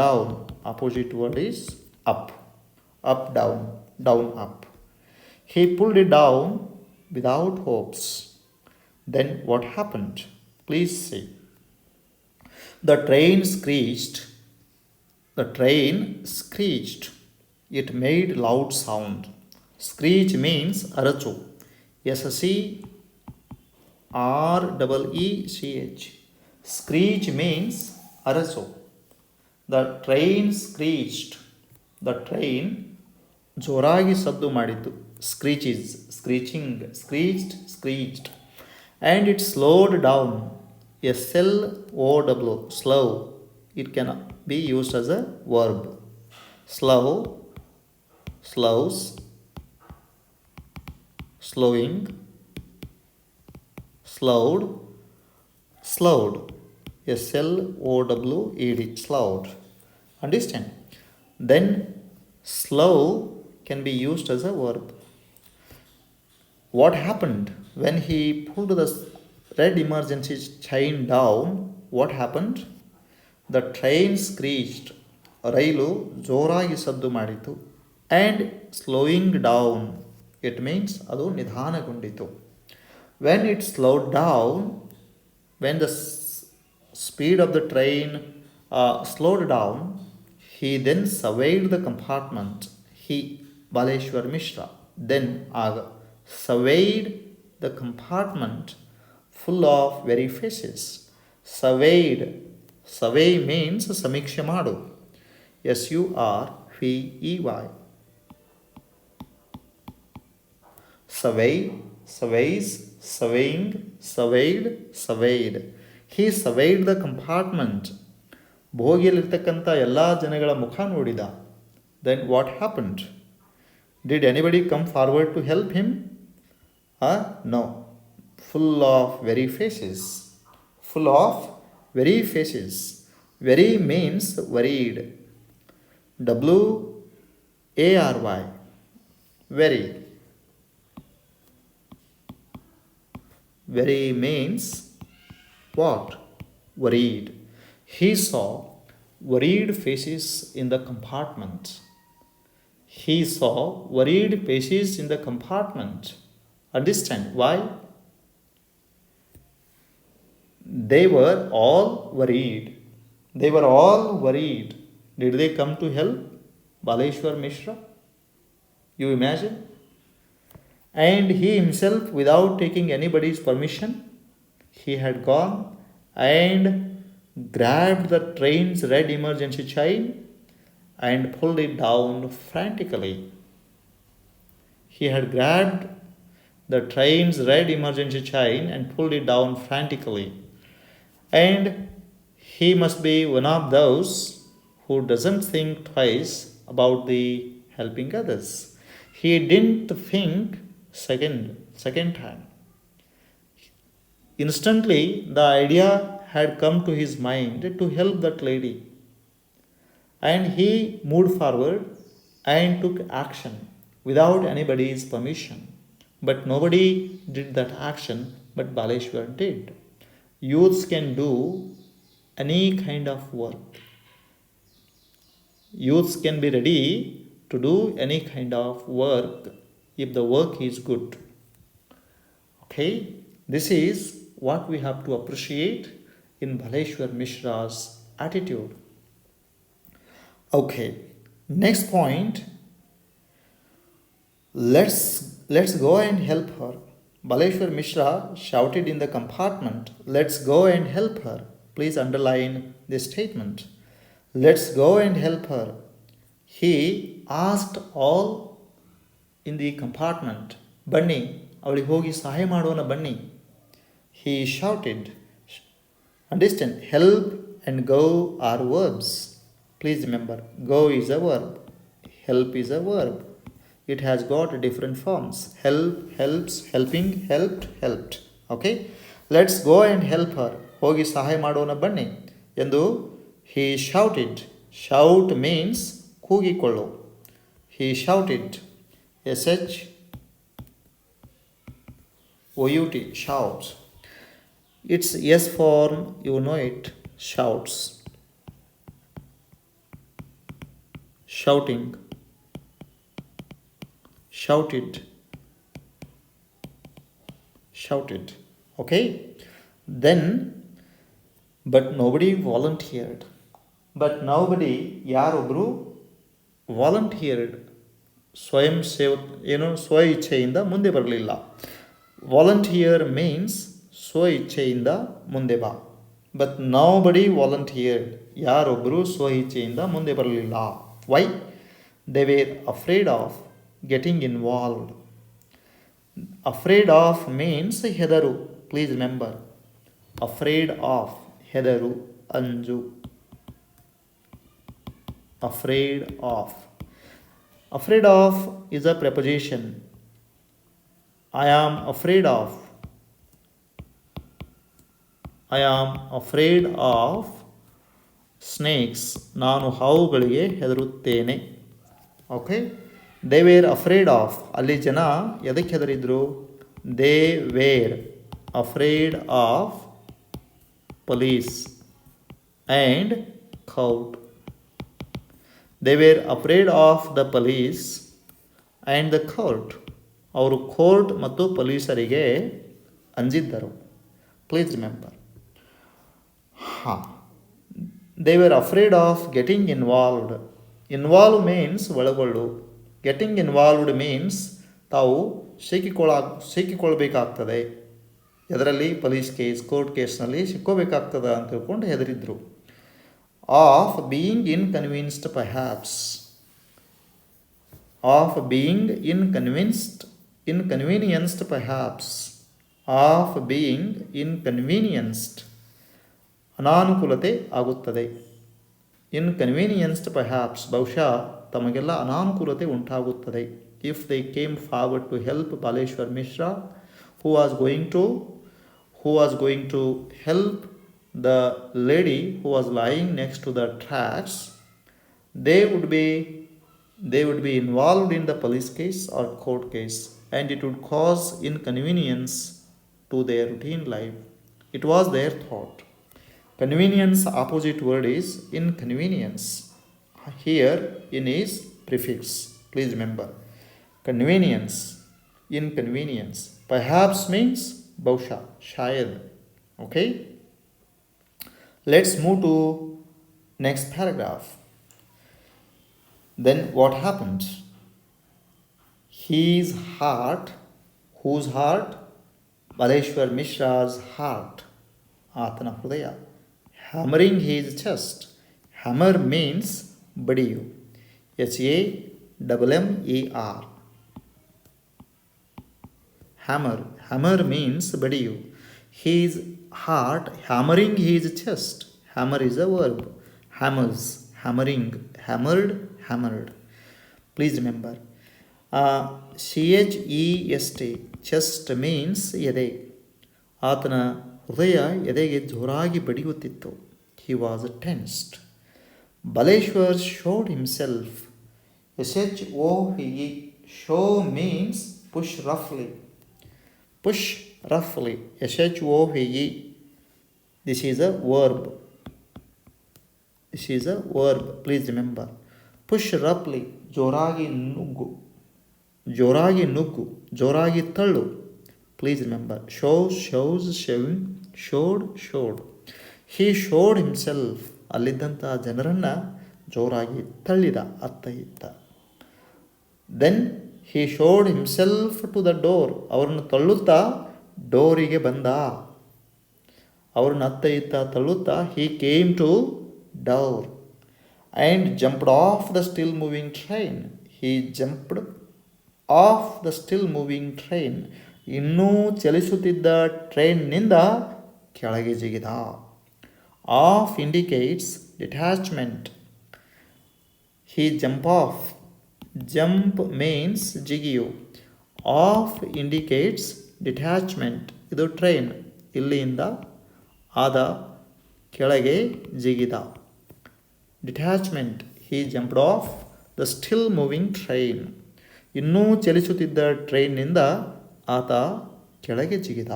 Down opposite word is up. Up, down, up. He pulled it down without hopes. Then what happened? Please see. The train screeched. It made loud sound. Screech means arachu. SCREECH. Screech means arachu. The train screeched. The train ಜೋರಾಗಿ ಸದ್ದು ಮಾಡಿತು. Screeched. And it slowed down. SLOW. Slow. It can be used as a verb. Slows, slowing, slowed. SLOWED. Slowed. Understand? Then slow can be used as a verb. What happened when he pulled the red emergency chain down? What happened? The train screeched. ರೈಲು ಜೋರಾಗಿ ಸದ್ದು ಮಾಡಿತು. And slowing down, it means ಅದು ನಿಧಾನಗೊಂಡಿತು. When it slowed down, when the speed of the train slowed down, he then surveyed the compartment. Baleswar Mishra then surveyed the compartment full of very faces. Survey means ಸಮೀಕ್ಷೆ ಮಾಡು. SURVEY. Surveys, surveying, surveyed. He surveyed the compartment. ಭೋಗಿಯಲ್ಲಿರ್ತಕ್ಕಂಥ ಎಲ್ಲ ಜನಗಳ ಮುಖ ನೋಡಿದ. Then what happened? Did anybody come forward to help him? No. Full of very faces. Very means worried. WARY. Very means what? Worried. He saw worried faces in the compartment. Understand why? They were all worried. Did they come to help Baleswar Mishra? You imagine? And he himself, without taking anybody's permission, he had gone and grabbed the train's red emergency chain and pulled it down frantically. He had grabbed the train's red emergency chain and pulled it down frantically. And he must be one of those who doesn't think twice about the helping others. He didn't think second time. Instantly, the idea had come to his mind to help that lady. And he moved forward and took action without anybody's permission. But nobody did that action, but Baleswar did. Youths can do any kind of work. Youths can be ready to do any kind of work if the work is good. Okay, this is what we have to appreciate in Baleswar Mishra's attitude. Okay, next point. Let's go and help her. Baleswar Mishra shouted in the compartment, "Let's go and help her." Please underline this statement. Let's go and help her. He asked all in the compartment, "Bunny, ಅವಳಿಗೆ ಹೋಗಿ ಸಹಾಯ ಮಾಡೋಣ ಬನ್ನಿ." He shouted. Understand, help and go are verbs. Please remember, go is a verb. Help is a verb. It has got different forms. Help, helps, helping, helped, helped. Okay? Let's go and help her. ಹೋಗಿ ಸಹಾಯ ಮಾಡೋಣ ಬನ್ನಿ ಎಂದು he shouted. Shout means ಕೂಗಿಕೊಳ್ಳು. He shouted. S-H-O-U-T. Shouts. It's S form, you know it. Shouts. Shouting. Shouted. Shouted. Okay? Then, but nobody volunteered. But nobody, ಯಾರೊಬ್ಬರು volunteered. ಸ್ವಯಂ ಸೇವಕ್ ಸ್ವ ಇಚ್ಛೆಯಿಂದ ಮುಂದೆ ಬರಲಿಲ್ಲ. ವಾಲಂಟಿಯರ್ ಮೀನ್ಸ್ ಸ್ವ ಇಚ್ಛೆಯಿಂದ ಮುಂದೆ ಬಾ. But nobody volunteered. ಯಾರೊಬ್ಬರು ಸ್ವ ಇಚ್ಛೆಯಿಂದ ಮುಂದೆ ಬರಲಿಲ್ಲ. Why? They were afraid of getting involved. Afraid of means ಹೆದರು. Please remember. Afraid of, ಹೆದರು, ಅಂಜು. Afraid of. Afraid of is a preposition. I am afraid of. I am afraid of snakes. ನಾನು ಹಾವುಗಳಿಗೆ ಹೆದರುತ್ತೇನೆ. Okay, they were afraid of. ಅಲ್ಲಿ ಜನ ಎದಕ್ಕೆ ಹೆದರಿದ್ರು? They were afraid of police and court. They were afraid of the police and the court. ಅವರು court ಮತ್ತು ಪೊಲೀಸರಿಗೆ ಅಂಜಿದ್ದರು. Please remember. They were afraid of getting involved. Involve means ಒಳಗೊಳ್ಳು. Getting involved means ತಾವು ಸಿಕ್ಕಿಕೊಳ್ಬೇಕಾಗ್ತದೆ. ಅದರಲ್ಲಿ ಪೊಲೀಸ್ ಕೇಸ್, ಕೋರ್ಟ್ ಕೇಸ್ನಲ್ಲಿ ಸಿಕ್ಕೋಬೇಕಾಗ್ತದೆ ಅಂತ ತಿಳ್ಕೊಂಡು ಹೆದರಿದ್ರು. Of being inconvenienced perhaps. Of being inconvenienced perhaps. Of being inconvenienced, ಅನಾನುಕೂಲತೆ ಆಗುತ್ತದೆ. ಇನ್ಕನ್ವೀನಿಯನ್ಸ್ಡ್ ಪರ್ಹ್ಯಾಪ್ಸ್, ಬಹುಶಃ ತಮಗೆಲ್ಲ ಅನಾನುಕೂಲತೆ ಉಂಟಾಗುತ್ತದೆ. If they came forward to help Baleshwar Mishra, who was going to help the lady who was lying next to the tracks, they would be involved in the police case or court case, and it would cause inconvenience to their routine life. It was their thought. Convenience opposite word is inconvenience. Here in is prefix. Please remember. Convenience, inconvenience. Perhaps means bahusha, shayad. Okay? Let's move to next paragraph. Then what happened? His heart, whose heart? Baleshwar Mishra's heart. Atana Hridaya. Hammering his chest. Hammer means badiyu. Hammer. Hammer means badiyu. His heart hammering his chest. Hammer is a verb. Hammers, hammering, hammered, hammered. Please remember. CHEST, chest means ಎದೆ. ಆತನ ಹೃದಯ ಎದೆಗೆ ಜೋರಾಗಿ ಬಡಿಯುತ್ತಿತ್ತು. He was tensed. Baleshwar showed himself. SHOWE. Show means push roughly. Push roughly. SHOWE. This is a verb. This is a verb. Please remember. Push roughly. ಜೋರಾಗಿ ನುಗ್ಗು. ಜೋರಾಗಿ ನುಗ್ಗು. ಜೋರಾಗಿ ತಳ್ಳು. Please remember. Shows, showing, showed. He showed himself. ಅಲ್ಲಿದ್ದಂಥ ಜನರನ್ನು ಜೋರಾಗಿ ತಳ್ಳಿದ ಅತ್ತ ಇತ್ತ. Then he showed himself to the door. ಅವರನ್ನು ತಳ್ಳುತ್ತಾ ಡೋರಿಗೆ ಬಂದ. ಅವ್ರನ್ನ ಅತ್ತ ಇತ್ತ ತಳ್ಳುತ್ತಾ he came to door and jumped off the still moving train. He jumped off the still moving train. ಇನ್ನೂ ಚಲಿಸುತ್ತಿದ್ದ ಟ್ರೈನ್ನಿಂದ ಕೆಳಗೆ ಜಿಗಿದ. Off indicates detachment. He jumped off. Jump means ಜಿಗಿಯು. Off indicates detachment. ಇದು train ಇಲ್ಲಿಂದ ಆದ ಕೆಳಗೆ ಜಿಗಿದ. Detachment. He jumped off the still moving train. ಇನ್ನೂ ಚಲಿಸುತ್ತಿದ್ದ ಟ್ರೈನ್ನಿಂದ ಆತ ಕೆಳಗೆ ಜಿಗಿದ.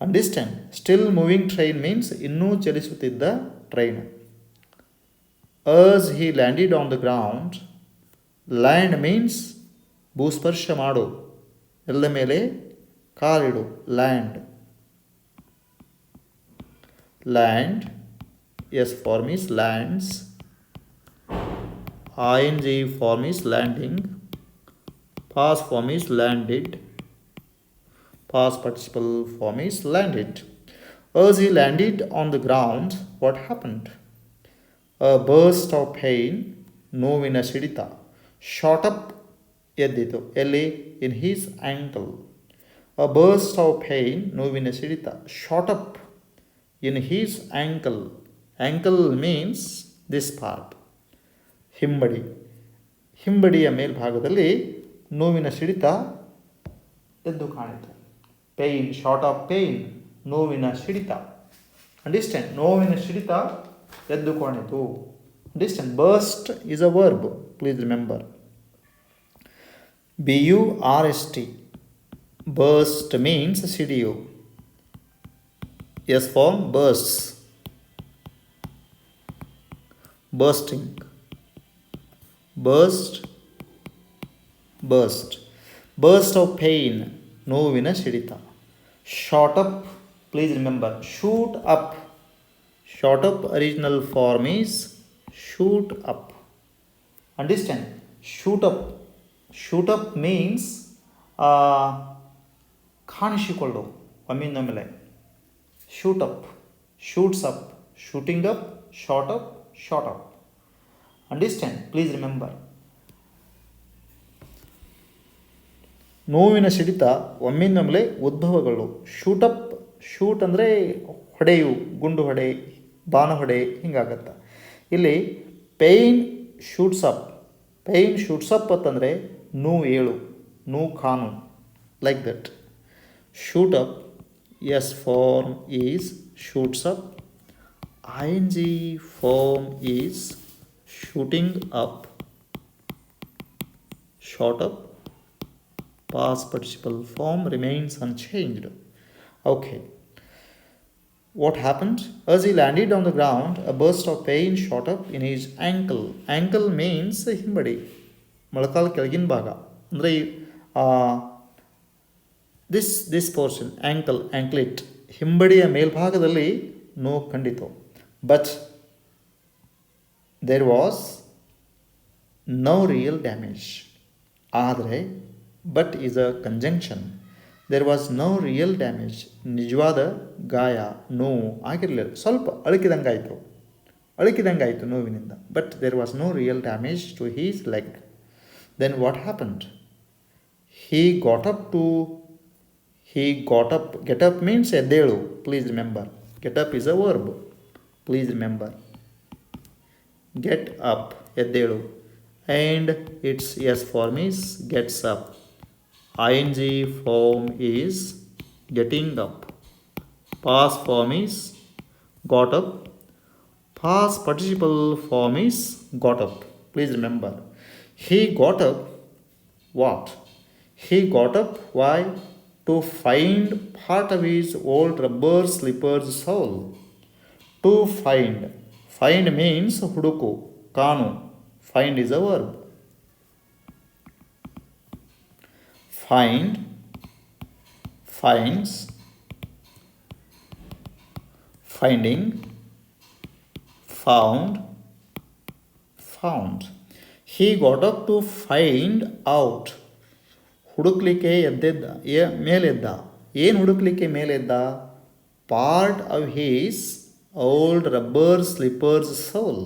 Understand. Still moving train means ಇನ್ನೂ ಚಲಿಸುತ್ತಿದ್ದ train. As he landed on the ground. Land means ಭೂಸ್ಪರ್ಶ ಮಾಡು, ಎಲ್ಲ ಮೇಲೆ ಕಾಲಿಡು. Land. Land. Yes form is lands. ing form is landing. Past form is landed. Past participle form is landed. As he landed on the ground, what happened? A burst of pain, ನೋವಿನ ಸಿಡಿತ, shot up ಎದ್ದಿತು. ಎಲ್ಲಿ? in his ankle. A burst of pain, ನೋವಿನ ಸಿಡಿತ, shot up in his ankle. Ankle means this part. ಹಿಂಬಡಿ. ಹಿಂಬಡಿಯ ಮೇಲ್ಭಾಗದಲ್ಲಿ ನೋವಿನ ಸಿಡಿತ ಎದ್ದು ಕಾಣಿತು. Pain, short of pain, ನೋವಿನ ಸಿಡಿತ. ಅಂಡರ್ಸ್ಟ್ಯಾಂಡ್. ನೋವಿನ ಸಿಡಿತ ಎದ್ದು ಕಾಣಿತು. Understand. Burst is a verb. Please remember. burst. Burst means ಸಿಡಿಯು. S form bursts. bursting. burst. burst of pain, ನೋವಿನ ಸಿಡಿತ. shot up. Please remember. shoot up. shot up original form is shoot up. Understand? shoot up. shoot up means ಕಾಣಿಸಿಕೊಳ್ಳು. ಒಮ್ಮಿಂದ ಮೇಲೆ shoot up, shoots up, shooting up, shot up, shot up. Understand? Please remember. ನೋವಿನ ಸಿಡಿತ ಒಮ್ಮಿಂದೊಮ್ಮೆ ಉದ್ಭವಗಳು. Shoot up. Shoot ಅಂದರೆ ಹೊಡೆಯು, ಗುಂಡು ಹೊಡೆ, ಬಾಣ ಹೊಡೆ, ಹಿಂಗಾಗತ್ತ. ಇಲ್ಲಿ pain shoots up. Pain shoots up ಅಂತಂದರೆ ನೋವು ಏಳು, ನೋವು ಕಾನು, like that. Shoot up. S form is shoots up. ing form is shooting up, shot up. Past participle form remains unchanged. Okay. What happened? As he landed on the ground, a burst of pain shot up in his ankle. Ankle means ಹಿಂಬಡಿ, ಮೊಳಕಾಲು ಕೆಳಗಿನ ಭಾಗ. ಅಂದರೆ this portion, ankle, anklet, ಹಿಂಬಡಿಯ ಮೇಲ್ಭಾಗದಲ್ಲಿ ನೋವು ಕಂಡಿತು. But there was no real damage. ಆದರೆ but is a conjunction. There was no real damage. ನಿಜವಾದ ಗಾಯ, ನೋವು ಆಗಿರಲಿಲ್ಲ. ಸ್ವಲ್ಪ ಅಳುಕಿದಂಗಾಯಿತು ನೋವಿನಿಂದ. But there was no real damage to his leg. Then what happened? He got up. Get up means ಎದ್ದೇಳು. Please remember. Get up is a verb. Please remember. Get up, ಎದ್ದೇಳು. And its yes form is gets up. ing form is getting up. Past form is got up. Past participle form is got up. Please remember. He got up. What? He got up. Why? To find part of his old rubber slipper's sole. To find. Find means ಹುಡುಕು, ಕಾಣು. Find is a verb. Find, finds, finding, found, found. He got up to find out. ಹುಡುಕ್ಲಿಕ್ಕೆ ಎದ್ದೆದ್ದ, ಮೇಲೆದ್ದ. ಏನು ಹುಡುಕ್ಲಿಕ್ಕೆ ಮೇಲೆದ್ದ? Part of his old rubber slippers sole.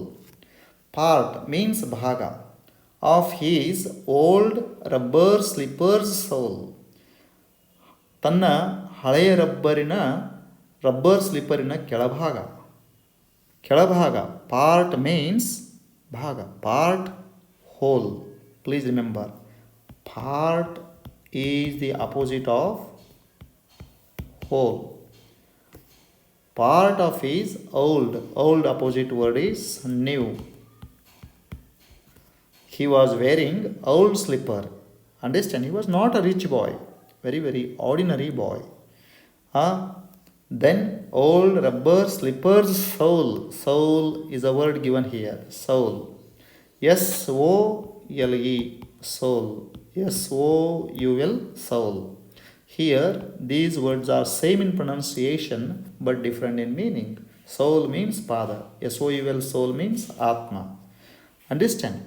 Part means ಭಾಗ. Of his old rubber slippers sole. ತನ್ನ ಹಳೆಯ ರಬ್ಬರ್ ಸ್ಲಿಪ್ಪರಿನ ಕೆಳಭಾಗ. ಪಾರ್ಟ್ ಮೀನ್ಸ್ ಭಾಗ. Part, whole. Please remember, part is the opposite of whole. Part of is old. Old opposite word is new. He was wearing old slipper. Understand? He was not a rich boy. Very, very ordinary boy. Then old rubber slippers sole. Sole is a word given here. Sole. S-O-L-E. Soul. S-O-U-L, soul. Here, these words are same in pronunciation but different in meaning. Soul means father. S-O-U-L, soul means Atma. Understand?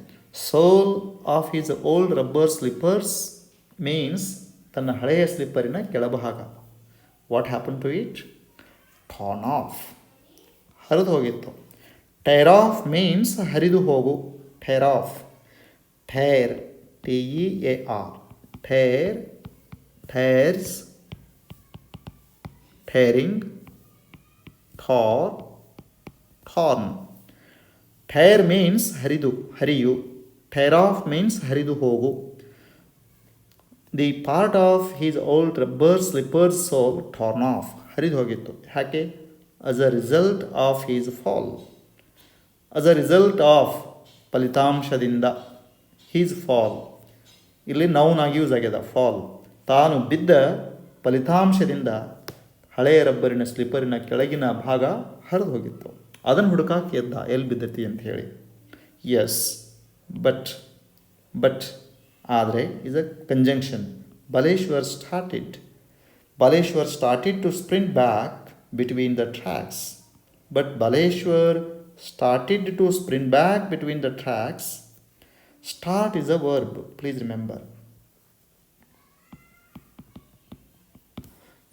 Soul of his old rubber slippers means ತನ್ನ ಹಳೆಯ ಸ್ಲಿಪ್ಪರಿನ ಕೆಳಭಾಗ. What happened to it? Torn off. ಹರಿದು ಹೋಗಿತ್ತು. Tear off means ಹರಿದು ಹೋಗು. Tear off. Tear. T-E-A-R. Tear, tears, tearing, tore, torn. Tear means hariyu. Tear off means haridu hogu. The part of his old rubber slippers sole torn off. ಹರಿದು ಹೋಗಿತ್ತು. ಯಾಕೆ? As a result of his fall. As a result of ಫಲಿತಾಂಶದಿಂದ. his fall. ಇಲ್ಲಿ noun ಆಗಿ use ಆಗ್ಯದ. Fall. ತಾನು ಬಿದ್ದ ಫಲಿತಾಂಶದಿಂದ ಹಳೆಯ ರಬ್ಬರಿನ ಸ್ಲಿಪ್ಪರಿನ ಕೆಳಗಿನ ಭಾಗ ಹರಿದು ಹೋಗಿತ್ತು. ಅದನ್ನು ಹುಡುಕಾಕಿ ಎದ್ದ, ಎಲ್ಲಿ ಬಿದ್ದತಿ ಅಂತ ಹೇಳಿ. ಎಸ್, ಬಟ್ ಆದರೆ is a conjunction. Baleswar started to sprint back between the tracks. But Baleswar started to sprint back between the tracks. Start is a verb. Please remember.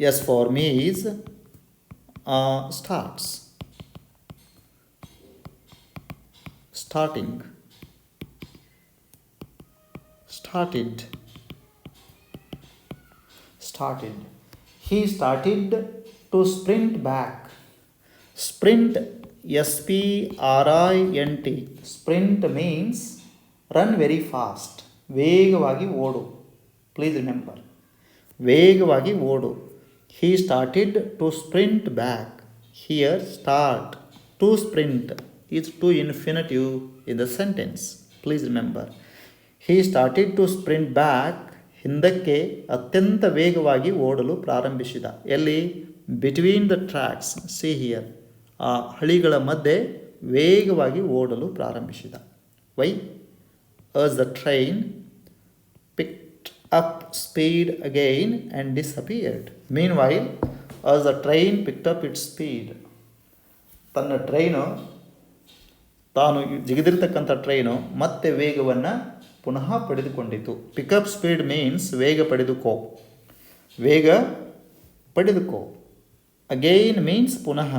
Yes, for me is starts. Starting. Started. He started to sprint back. Sprint, S-P-R-I-N-T. Sprint means run very fast. ವೇಗವಾಗಿ ಓಡು. Please remember, ವೇಗವಾಗಿ ಓಡು. He started to sprint back. Here start, to sprint is to infinitive in the sentence. Please remember. He started to sprint back. ಹಿಂದಕ್ಕೆ ಅತ್ಯಂತ ವೇಗವಾಗಿ ಓಡಲು ಪ್ರಾರಂಭಿಸಿದ. ಎಲ್ಲಿ? Between the tracks. See here. ಆ ಹಳಿಗಳ ಮಧ್ಯೆ ವೇಗವಾಗಿ ಓಡಲು ಪ್ರಾರಂಭಿಸಿದ. Y? as the train picked up speed again and disappeared. Meanwhile, as the train picked up its speed, ತನ್ನ ಟ್ರೈನು, ತಾನು ಜಿಗಿದಿರ್ತಕ್ಕಂಥ ಟ್ರೈನು ಮತ್ತೆ ವೇಗವನ್ನು ಪುನಃ ಪಡೆದುಕೊಂಡಿತು. ಪಿಕಪ್ ಸ್ಪೀಡ್ ಮೀನ್ಸ್ ವೇಗ ಪಡೆದುಕೋ. ಅಗೈನ್ ಮೀನ್ಸ್ ಪುನಃ.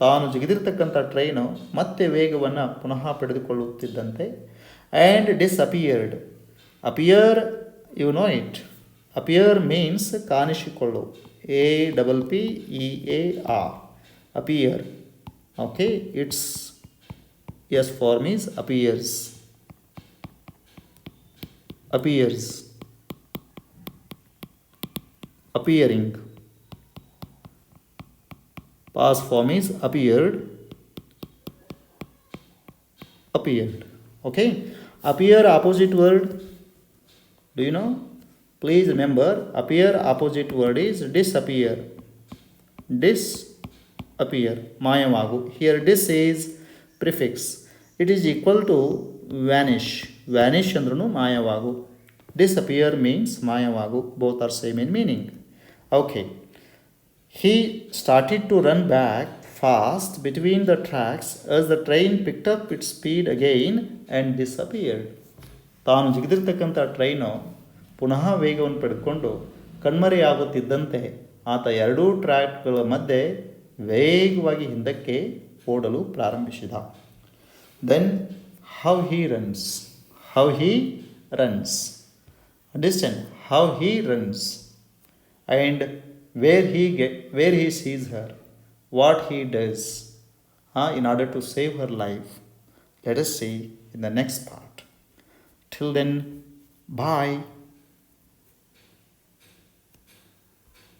ತಾನು ಜಿಗಿದಿರ್ತಕ್ಕಂಥ ಟ್ರೈನು ಮತ್ತೆ ವೇಗವನ್ನು ಪುನಃ ಪಡೆದುಕೊಳ್ಳುತ್ತಿದ್ದಂತೆ. And disappeared. Appear, you know it. Appear means ಕಾಣಿಸಿಕೊಳ್ಳು. A-P-P-E-A-R. Appear. Okay, its yes form is appears. Appearing. Past form is appeared. Okay. Appear opposite word. Do you know? Please remember, appear opposite word is disappear. Disappear. Mayamagu. Here dis is prefix. It is equal to vanish. Vanish ಅಂದ್ರೂ ಮಾಯವಾಗು. Disappear means ಮಾಯವಾಗು. Both are same in meaning. Okay. He started to run back fast between the tracks as the train picked up its speed again and disappeared. ತಾನು ಜಿಗಿದಿರ್ತಕ್ಕಂಥ train ಪುನಃ ವೇಗವನ್ನು ಪಡೆದುಕೊಂಡು ಕಣ್ಮರೆಯಾಗುತ್ತಿದ್ದಂತೆ ಆತ ಎರಡೂ ಟ್ರ್ಯಾಕ್ಗಳ ಮಧ್ಯೆ ವೇಗವಾಗಿ ಹಿಂದಕ್ಕೆ ಓಡಲು ಪ್ರಾರಂಭಿಸಿದ. Then how he runs. How he runs. Understand? How he runs and where he sees her, what he does in order to save her life. Let us see in the next part. Till then, bye.